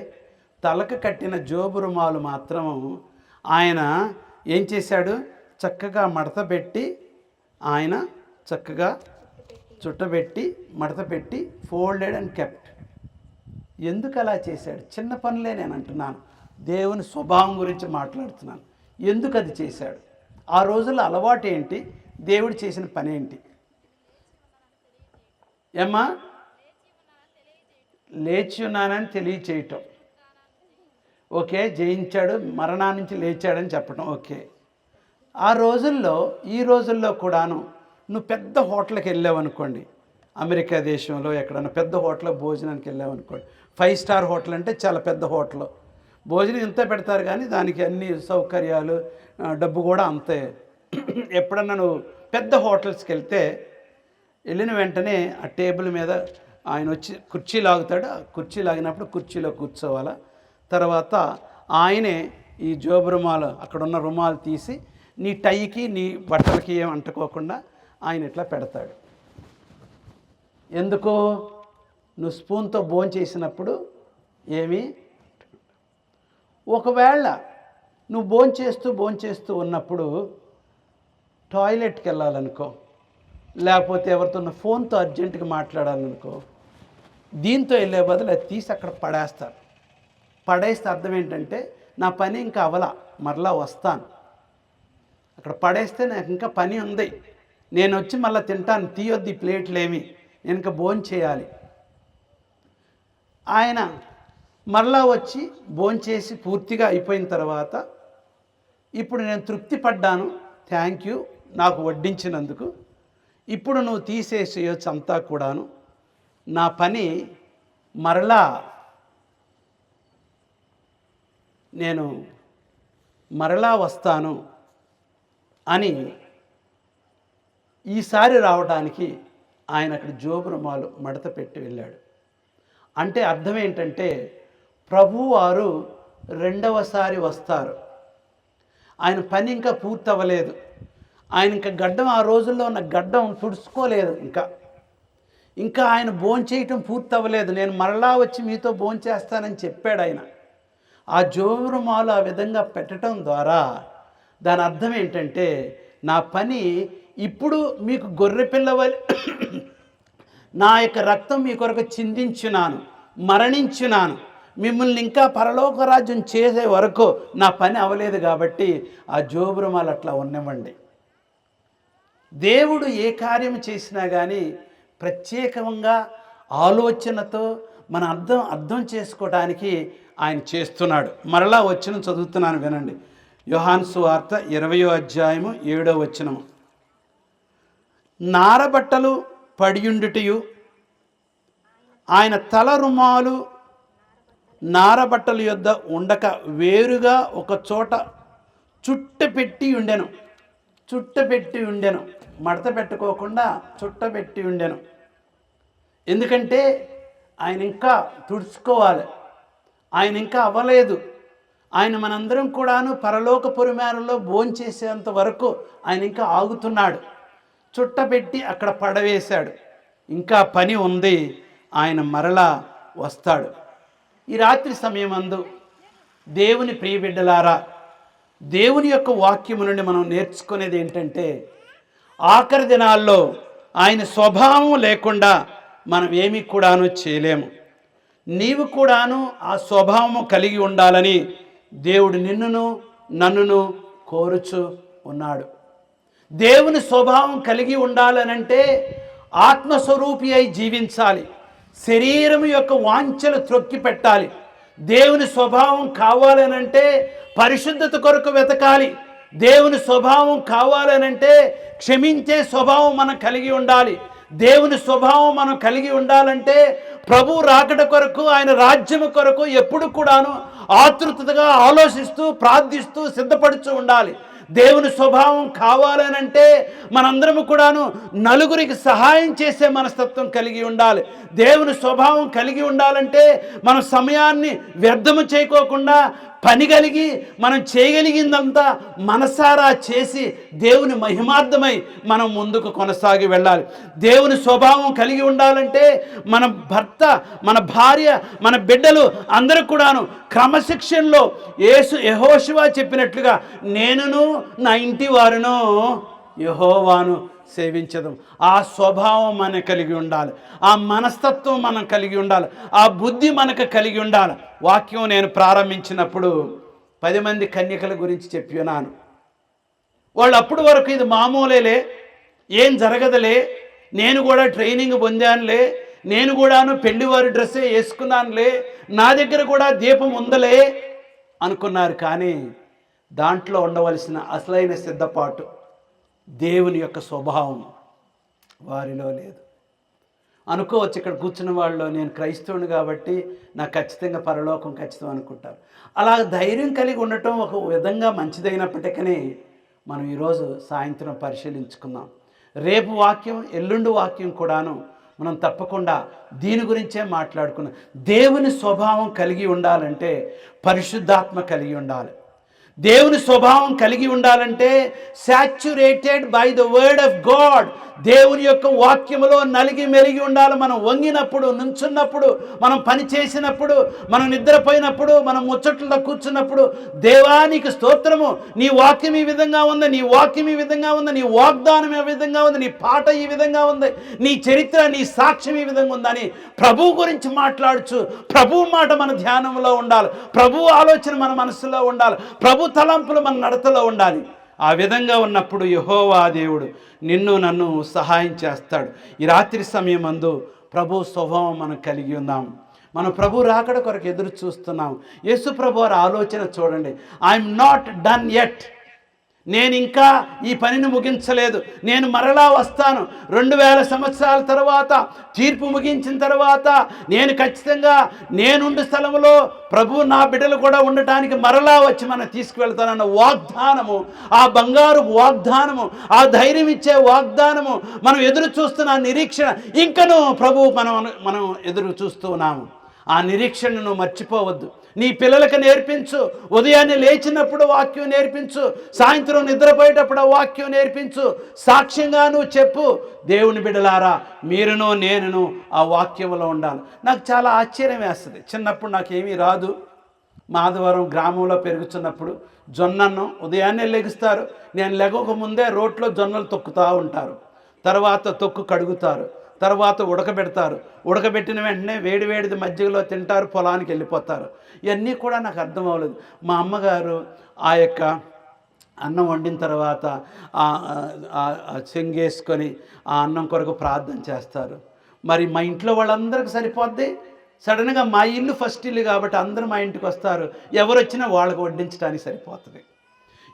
తలకు కట్టిన జోబు రుమాలు మాత్రము ఆయన ఏం చేశాడు? చక్కగా మడతపెట్టి, ఆయన చక్కగా చుట్టబెట్టి మడతపెట్టి ఫోల్డెడ్ అండ్ కెప్ట్. ఎందుకు అలా చేశాడు? చిన్న పనులే నేను అంటున్నాను, దేవుని స్వభావం గురించి మాట్లాడుతున్నాను. ఎందుకు అది చేశాడు? ఆ రోజుల్లో అలవాటు ఏంటి? దేవుడు చేసిన పని ఏంటి? ఏమ్మా? లేచి ఉన్నానని తెలియచేయటం. ఓకే, జయించాడు, మరణాన్ని నుంచి లేచాడని చెప్పటం. ఓకే. ఆ రోజుల్లో, ఈ రోజుల్లో కూడాను నువ్వు పెద్ద హోటల్కి వెళ్ళావనుకోండి, అమెరికా దేశంలో ఎక్కడన్నా పెద్ద హోటల్ భోజనానికి వెళ్ళావనుకోండి, 5 స్టార్ హోటల్ అంటే చాలా పెద్ద హోటల్, భోజనం ఇంత పెడతారు కానీ దానికి అన్ని సౌకర్యాలు, డబ్బు కూడా అంతే. ఎప్పుడన్నా నువ్వు పెద్ద హోటల్స్కి వెళ్తే వెళ్ళిన వెంటనే ఆ టేబుల్ మీద ఆయన వచ్చి కుర్చీ లాగుతాడు. ఆ కుర్చీ లాగినప్పుడు కుర్చీలో కూర్చోవాలా. తర్వాత ఆయనే ఈ జోబు రుమాలు, అక్కడున్న రుమాలు తీసి నీ టైకి నీ బట్టలకి ఏం అంటుకోకుండా ఆయన ఇట్లా పెడతాడు. ఎందుకో? నువ్వు స్పూన్తో భోంచేసినప్పుడు ఏమి, ఒకవేళ నువ్వు భోంచేస్తూ ఉన్నప్పుడు టాయిలెట్కి వెళ్ళాలనుకో, లేకపోతే ఎవరితో ఫోన్తో అర్జెంటుగా మాట్లాడాలనుకో, దీంతో వెళ్ళే బదులు అది తీసి అక్కడ పడేస్తారు. పడేస్తే అర్థం ఏంటంటే నా పని ఇంకా అవలా, మరలా వస్తాను. అక్కడ పడేస్తే నాకు ఇంకా పని ఉంది, నేను వచ్చి మళ్ళీ తింటాను, తీయొద్దు ఈ ప్లేట్లు ఏమి, నేను ఇంకా భోంచేయాలి. ఆయన మరలా వచ్చి భోంచేసి పూర్తిగా అయిపోయిన తర్వాత, ఇప్పుడు నేను తృప్తి పడ్డాను, థ్యాంక్ యూ నాకు వడ్డించినందుకు, ఇప్పుడు నువ్వు తీసేసేయచ్చు అంతా కూడాను, నా పని మరలా నేను మరలా వస్తాను అని ఈసారి రావడానికి ఆయన అక్కడ జోబు రుమాలు మడత పెట్టి వెళ్ళాడు. అంటే అర్థం ఏంటంటే ప్రభువారు రెండవసారి వస్తారు. ఆయన పని ఇంకా పూర్తి అవ్వలేదు. ఆయన ఇంకా గడ్డం, ఆ రోజుల్లో ఉన్న గడ్డం తుడుచుకోలేదు. ఇంకా ఆయన భోంచేయటం పూర్తి అవ్వలేదు. నేను మరలా వచ్చి మీతో భోంచేస్తానని చెప్పాడు ఆయన. ఆ జోబు రుమాలు ఆ విధంగా పెట్టడం ద్వారా దాని అర్థం ఏంటంటే నా పని ఇప్పుడు మీకు గొర్రె పిల్లవలి నా యొక్క రక్తం మీ కొరకు చిందించున్నాను, మరణించున్నాను, మిమ్మల్ని ఇంకా పరలోక రాజ్యం చేసే వరకు నా పని అవ్వలేదు కాబట్టి ఆ జోబు రుమాలు అట్లా ఉన్నవ్వండి. దేవుడు ఏ కార్యం చేసినా కానీ ప్రత్యేకంగా ఆలోచనతో మన అర్థం చేసుకోవడానికి ఆయన చేస్తున్నాడు. మరలా వచనం చదువుతున్నాను వినండి. యోహాను సువార్త 20వ అధ్యాయము 7వ వచనము. నారబట్టలు పడియుండుటయు ఆయన తల రుమాలు నారబట్టల యొద్ద ఉండక వేరుగా ఒక చోట చుట్టపెట్టి ఉండెను. మడత పెట్టుకోకుండా చుట్టపెట్టి ఉండెను. ఎందుకంటే ఆయన ఇంకా తుడుచుకోవాలి, ఆయన ఇంకా అవ్వలేదు. ఆయన మనందరం కూడాను పరలోక పొరిమేరలో భోంచేసేంత వరకు ఆయన ఇంకా ఆగుతున్నాడు. చుట్టపెట్టి అక్కడ పడవేశాడు. ఇంకా పని ఉంది, ఆయన మరలా వస్తాడు. ఈ రాత్రి సమయమందు దేవుని ప్రియబిడ్డలారా, దేవుని యొక్క వాక్యము నుండి మనం నేర్చుకునేది ఏంటంటే, ఆఖరి దినాల్లో ఆయన స్వభావం లేకుండా మనం ఏమీ కూడాను చేయలేము. నీవు కూడాను ఆ స్వభావము కలిగి ఉండాలని దేవుడు నిన్నును నన్నును కోరుచు ఉన్నాడు. దేవుని స్వభావం కలిగి ఉండాలనంటే ఆత్మస్వరూపి అయి జీవించాలి. శరీరం యొక్క వాంఛలు త్రొక్కి పెట్టాలి. దేవుని స్వభావం కావాలనంటే పరిశుద్ధత కొరకు వెతకాలి. దేవుని స్వభావం కావాలనంటే క్షమించే స్వభావం మనం కలిగి ఉండాలి. దేవుని స్వభావం మనం కలిగి ఉండాలంటే ప్రభు రాకడ కొరకు, ఆయన రాజ్యము కొరకు ఎప్పుడు కూడాను ఆతృతగా ఆలోచిస్తూ ప్రార్థిస్తూ సిద్ధపడుతూ ఉండాలి. దేవుని స్వభావం కావాలనంటే మనందరము కూడాను నలుగురికి సహాయం చేసే మనస్తత్వం కలిగి ఉండాలి. దేవుని స్వభావం కలిగి ఉండాలంటే మనం సమయాన్ని వ్యర్థము చేయకోకుండా పని కలిగి మనం చేయగలిగిందంతా మనసారా చేసి దేవుని మహిమార్థమై మనం ముందుకు కొనసాగి వెళ్ళాలి. దేవుని స్వభావం కలిగి ఉండాలంటే మన భర్త, మన భార్య, మన బిడ్డలు అందరూ కూడాను క్రమశిక్షణలో యెహోషువ చెప్పినట్లుగా నేనును నా ఇంటి వారును యెహోవాను సేవించదు. ఆ స్వభావం మనకు కలిగి ఉండాలి, ఆ మనస్తత్వం మనం కలిగి ఉండాలి, ఆ బుద్ధి మనకు కలిగి ఉండాలి. వాక్యం నేను ప్రారంభించినప్పుడు 10 మంది కన్యకల గురించి చెప్పినాను. వాళ్ళు అప్పుడు వరకు ఇది మామూలేలే, ఏం జరగదులే, నేను కూడా ట్రైనింగ్ పొందానులే, నేను కూడాను పెళ్లివారి డ్రెస్సే వేసుకున్నానులే, నా దగ్గర కూడా దీపం ఉందలే అనుకున్నారు. కానీ దాంట్లో ఉండవలసిన అసలైన సిద్ధపాటు, దేవుని యొక్క స్వభావం వారిలో లేదు. అనుకోవచ్చు ఇక్కడ కూర్చున్న వాళ్ళు నేను క్రైస్తవుని కాబట్టి నాకు ఖచ్చితంగా పరలోకం ఖచ్చితం అనుకుంటారు. అలా ధైర్యం కలిగి ఉండటం ఒక విధంగా మంచిదైనప్పటికీ మనం ఈరోజు సాయంత్రం పరిశీలించుకుందాం. రేపు వాక్యం, ఎల్లుండి వాక్యం కూడాను మనం తప్పకుండా దీని గురించే మాట్లాడుకున్నాం. దేవుని స్వభావం కలిగి ఉండాలంటే పరిశుద్ధాత్మ కలిగి ఉండాలి. దేవుని స్వభావం కలిగి ఉండాలంటే saturated by the word of God, దేవుని యొక్క వాక్యములో నలిగి మెలిగి ఉండాలి. మనం వంగినప్పుడు, నుంచున్నప్పుడు, మనం పని చేసినప్పుడు, మనం నిద్రపోయినప్పుడు, మనం ముచ్చట్లతో కూర్చున్నప్పుడు, దేవానికి స్తోత్రము, నీ వాక్యం ఈ విధంగా ఉంది, నీ వాక్యం ఈ విధంగా ఉంది, నీ వాగ్దానం ఈ విధంగా ఉంది, నీ పాట ఈ విధంగా ఉంది, నీ చరిత్ర, నీ సాక్ష్యం ఈ విధంగా ఉందని ప్రభు గురించి మాట్లాడుచు ప్రభు మాట మన ధ్యానంలో ఉండాలి, ప్రభు ఆలోచన మన మనసులో ఉండాలి, ప్రభు తలంపులు మన నడతలో ఉండాలి. ఆ విధంగా ఉన్నప్పుడు యెహోవా దేవుడు నిన్ను నన్ను సహాయం చేస్తాడు. ఈ రాత్రి సమయం అందు ప్రభు స్వభావం మనం కలిగి ఉన్నాం. మనం ప్రభు రాకడ కొరకు ఎదురు చూస్తున్నాం. యేసు ప్రభు వారి ఆలోచన చూడండి. ఐఎమ్ నాట్ డన్ యెట్, నేను ఇంకా ఈ పనిని ముగించలేదు, నేను మరలా వస్తాను. 2000 సంవత్సరాల తర్వాత, తీర్పు ముగించిన తర్వాత నేను ఖచ్చితంగా నేనుండు స్థలంలో ప్రభు నా బిడ్డలు కూడా ఉండటానికి మరలా వచ్చి మనం తీసుకువెళ్తానన్న వాగ్దానము, ఆ బంగారు వాగ్దానము, ఆ ధైర్యం ఇచ్చే వాగ్దానము, మనం ఎదురు చూస్తున్న నిరీక్షణ ఇంకనూ ప్రభు మనం ఎదురు చూస్తూ ఉన్నాము. ఆ నిరీక్షణను మర్చిపోవద్దు. నీ పిల్లలకు నేర్పించు. ఉదయాన్నే లేచినప్పుడు వాక్యం నేర్పించు, సాయంత్రం నిద్రపోయేటప్పుడు వాక్యం నేర్పించు, సాక్ష్యంగా నువ్వు చెప్పు. దేవుని బిడ్డలారా, మీరును నేనును ఆ వాక్యంలో ఉండాలి. నాకు చాలా ఆశ్చర్యం వేస్తుంది. చిన్నప్పుడు నాకేమీ రాదు. మాధవరం గ్రామంలో పెరుగుతున్నప్పుడు జొన్నన్నం ఉదయాన్నే లెగుస్తారు. నేను లెగక ముందే రోట్లో జొన్నలు తొక్కుతూ ఉంటారు. తర్వాత తొక్కు కడుగుతారు, తర్వాత ఉడకబెడతారు. ఉడకబెట్టిన వెంటనే వేడివేడిది మజ్జిగలో తింటారు, పొలానికి వెళ్ళిపోతారు. ఇవన్నీ కూడా నాకు అర్థం అవ్వలేదు. మా అమ్మగారు ఆ యొక్క అన్నం వండిన తర్వాత చెంగేసుకొని ఆ అన్నం కొరకు ప్రార్థన చేస్తారు. మరి మా ఇంట్లో వాళ్ళందరికీ సరిపోద్ది. సడన్గా మా ఇల్లు ఫస్ట్ ఇల్లు కాబట్టి అందరూ మా ఇంటికి వస్తారు. ఎవరు వచ్చినా వాళ్ళకి వడ్డించడానికి సరిపోతుంది.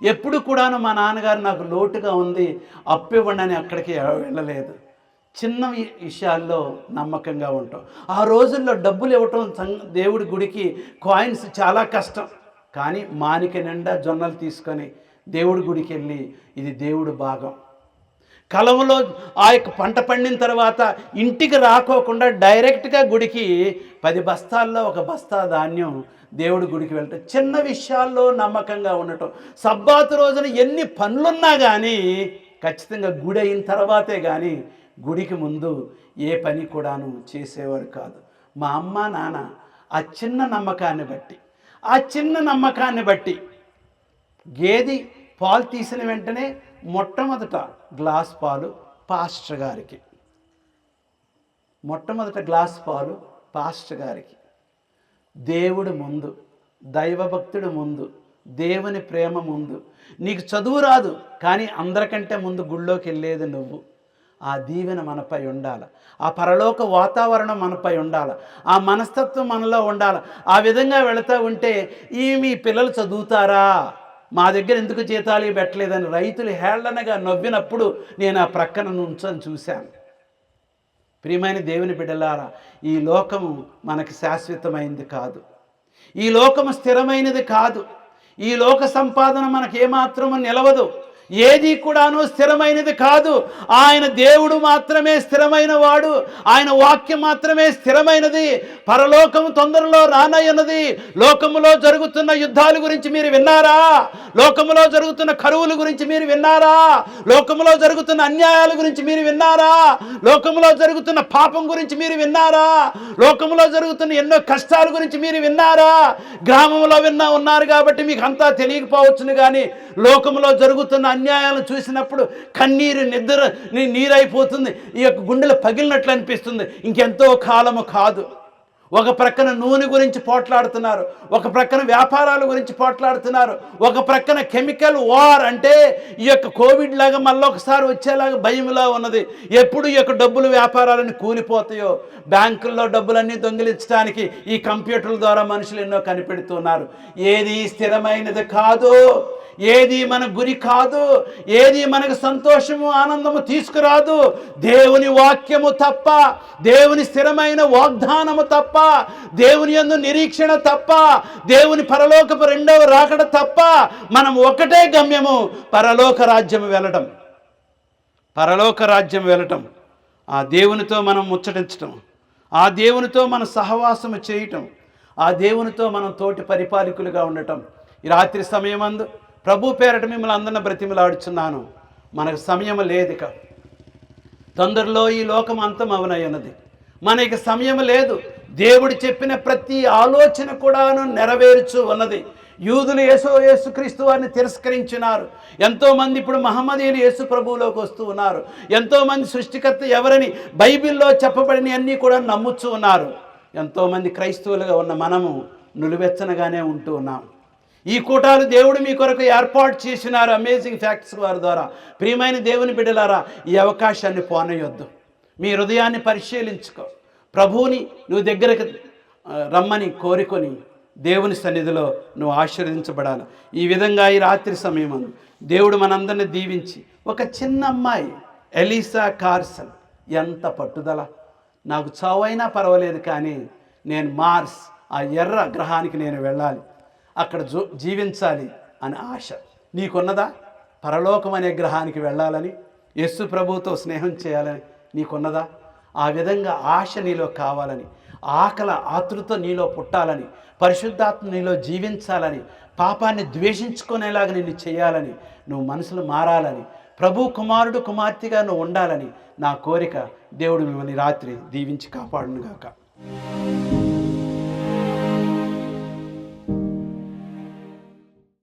ఎప్పుడు కూడాను మా నాన్నగారు నాకు లోటుగా ఉంది అప్పు ఇవ్వండి అని అక్కడికి వెళ్ళలేదు. చిన్న విషయాల్లో నమ్మకంగా ఉంటాం. ఆ రోజుల్లో డబ్బులు ఇవ్వటం దేవుడి గుడికి కాయిన్స్ చాలా కష్టం. కానీ మానిక నిండా జొన్నలు తీసుకొని దేవుడి గుడికి వెళ్ళి ఇది దేవుడు భాగం. కలవలో ఆ యొక్క పంట పండిన తర్వాత ఇంటికి రాకోకుండా డైరెక్ట్గా గుడికి 10 బస్తాల్లో 1 బస్తా ధాన్యం దేవుడి గుడికి వెళ్ళటం. చిన్న విషయాల్లో నమ్మకంగా ఉండటం. సబ్బాతు రోజున ఎన్ని పనులున్నా కానీ ఖచ్చితంగా గుడి అయిన తర్వాతే కానీ గుడికి ముందు ఏ పని కూడాను చేసేవారు కాదు. మా అమ్మ నాన్న ఆ చిన్న నమ్మకాన్ని బట్టి గేదె పాలు తీసిన వెంటనే మొట్టమొదట గ్లాస్ పాలు పాస్టర్ గారికి, దేవుడు ముందు, దైవభక్తుడు ముందు, దేవుని ప్రేమ ముందు. నీకు చదువు రాదు కానీ అందరికంటే ముందు గుళ్ళోకి వెళ్ళేది నువ్వు. ఆ దీవెన మనపై ఉండాలి. ఆ పరలోక వాతావరణం మనపై ఉండాలి. ఆ మనస్తత్వం మనలో ఉండాలి. ఆ విధంగా వెళుతూ ఉంటే మీ పిల్లలు చదువుతారా, మా దగ్గర ఎందుకు జీతాలు పెట్టలేదని రైతులు హేళనగా నవ్వినప్పుడు నేను ఆ ప్రక్కన నుంచొని చూశాను. ప్రియమైన దేవుని బిడ్డలారా, ఈ లోకము మనకి శాశ్వతమైనది కాదు. ఈ లోకము స్థిరమైనది కాదు. ఈ లోక సంపాదన మనకు ఏమాత్రము నిలవదు. ఏది కూడాను స్థిరమైనది కాదు. ఆయన దేవుడు మాత్రమే స్థిరమైన వాడు. ఆయన వాక్యం మాత్రమే స్థిరమైనది. పరలోకము తొందరలో రానయ్యున్నది. లోకములో జరుగుతున్న యుద్ధాల గురించి మీరు విన్నారా? లోకములో జరుగుతున్న కరువుల గురించి మీరు విన్నారా? లోకములో జరుగుతున్న అన్యాయాల గురించి మీరు విన్నారా? లోకములో జరుగుతున్న పాపం గురించి మీరు విన్నారా? లోకములో జరుగుతున్న ఎన్నో కష్టాల గురించి మీరు విన్నారా? గ్రామంలో ఉన్నారు కాబట్టి మీకు అంతా తెలియకపోవచ్చును. కానీ లోకములో జరుగుతున్న అన్యాయాలను చూసినప్పుడు కన్నీరు నీరైపోతుంది. ఈ యొక్క గుండెలు పగిలినట్లు అనిపిస్తుంది. ఇంకెంతో కాలము కాదు. ఒక ప్రక్కన నూనె గురించి పోట్లాడుతున్నారు, ఒక ప్రక్కన వ్యాపారాల గురించి పోట్లాడుతున్నారు, ఒక ప్రక్కన కెమికల్ వార్ అంటే ఈ యొక్క కోవిడ్ లాగా మళ్ళొకసారి వచ్చేలాగా భయంలా ఉన్నది. ఎప్పుడు ఈ యొక్క డబ్బులు వ్యాపారాలన్నీ కూలిపోతాయో, బ్యాంకుల్లో డబ్బులన్నీ దొంగిలించడానికి ఈ కంప్యూటర్ల ద్వారా మనుషులు ఎన్నో కనిపెడుతున్నారు. ఏది స్థిరమైనది కాదు, ఏది మన గురి కాదు, ఏది మనకు సంతోషము ఆనందము తీసుకురాదు. దేవుని వాక్యము తప్ప, దేవుని స్థిరమైన వాగ్దానము తప్ప, దేవుని యందు నిరీక్షణ తప్ప, దేవుని పరలోకపు రెండవ రాకడ తప్ప మనం ఒకటే గమ్యము, పరలోక రాజ్యం వెళ్ళటం. ఆ దేవునితో మనం ముచ్చటించటం, ఆ దేవునితో మనం సహవాసము చేయటం, ఆ దేవునితో మనం తోటి పరిపాలకులుగా ఉండటం. ఈ రాత్రి సమయమందు ప్రభు పేరట మిమ్మల్ని అందరిని బ్రతిమలాడుచున్నాను. మనకు సమయం లేదిక. తొందరలో ఈ లోకం అంతం అవనయ్యున్నది. మనకి సమయం లేదు. దేవుడు చెప్పిన ప్రతి ఆలోచన కూడాను నెరవేర్చు ఉన్నది. యూదులు యేసుక్రీస్తు వారిని తిరస్కరించినారు. ఎంతోమంది ఇప్పుడు మహమ్మదీయులు యేసు ప్రభువులోకి వస్తూ ఉన్నారు. ఎంతోమంది సృష్టికర్త ఎవరని బైబిల్లో చెప్పబడిన అన్నీ కూడా నమ్ముచూ ఉన్నారు. ఎంతోమంది క్రైస్తవులుగా ఉన్న మనము నులివెచ్చనగానే ఉంటూ ఉన్నాం. ఈ కూటాలు దేవుడు మీ కొరకు ఏర్పాటు చేసినారు అమేజింగ్ ఫ్యాక్ట్స్ వారి ద్వారా. ప్రియమైన దేవుని బిడ్డలారా, ఈ అవకాశాన్ని పోనయొద్దు. మీ హృదయాన్ని పరిశీలించుకో. ప్రభువుని నువ్వు దగ్గరకు రమ్మని కోరుకొని దేవుని సన్నిధిలో నువ్వు ఆశీర్వదించబడాలి. ఈ విధంగా ఈ రాత్రి సమయం దేవుడు మనందరిని దీవించి, ఒక చిన్న అమ్మాయి ఎలీసా కార్సన్, ఎంత పట్టుదల, నాకు చావైనా పర్వాలేదు కానీ నేను మార్స్, ఆ ఎర్ర గ్రహానికి నేను వెళ్ళాలి, అక్కడ జీవించాలి అని ఆశ నీకున్నదా? పరలోకం అనే గ్రహానికి వెళ్ళాలని, యేసు ప్రభువుతో స్నేహం చేయాలని నీకున్నదా? ఆ విధంగా ఆశ నీలో కావాలని, ఆతృత నీలో పుట్టాలని, పరిశుద్ధాత్మ నీలో జీవించాలని, పాపాన్ని ద్వేషించుకునేలాగా నిన్ను చేయాలని, నువ్వు మనసులు మారాలని, ప్రభు కుమారుడు కుమార్తెగా నువ్వు ఉండాలని నా కోరిక. దేవుడు మిమ్మల్ని రాత్రి దీవించి కాపాడునుగాక.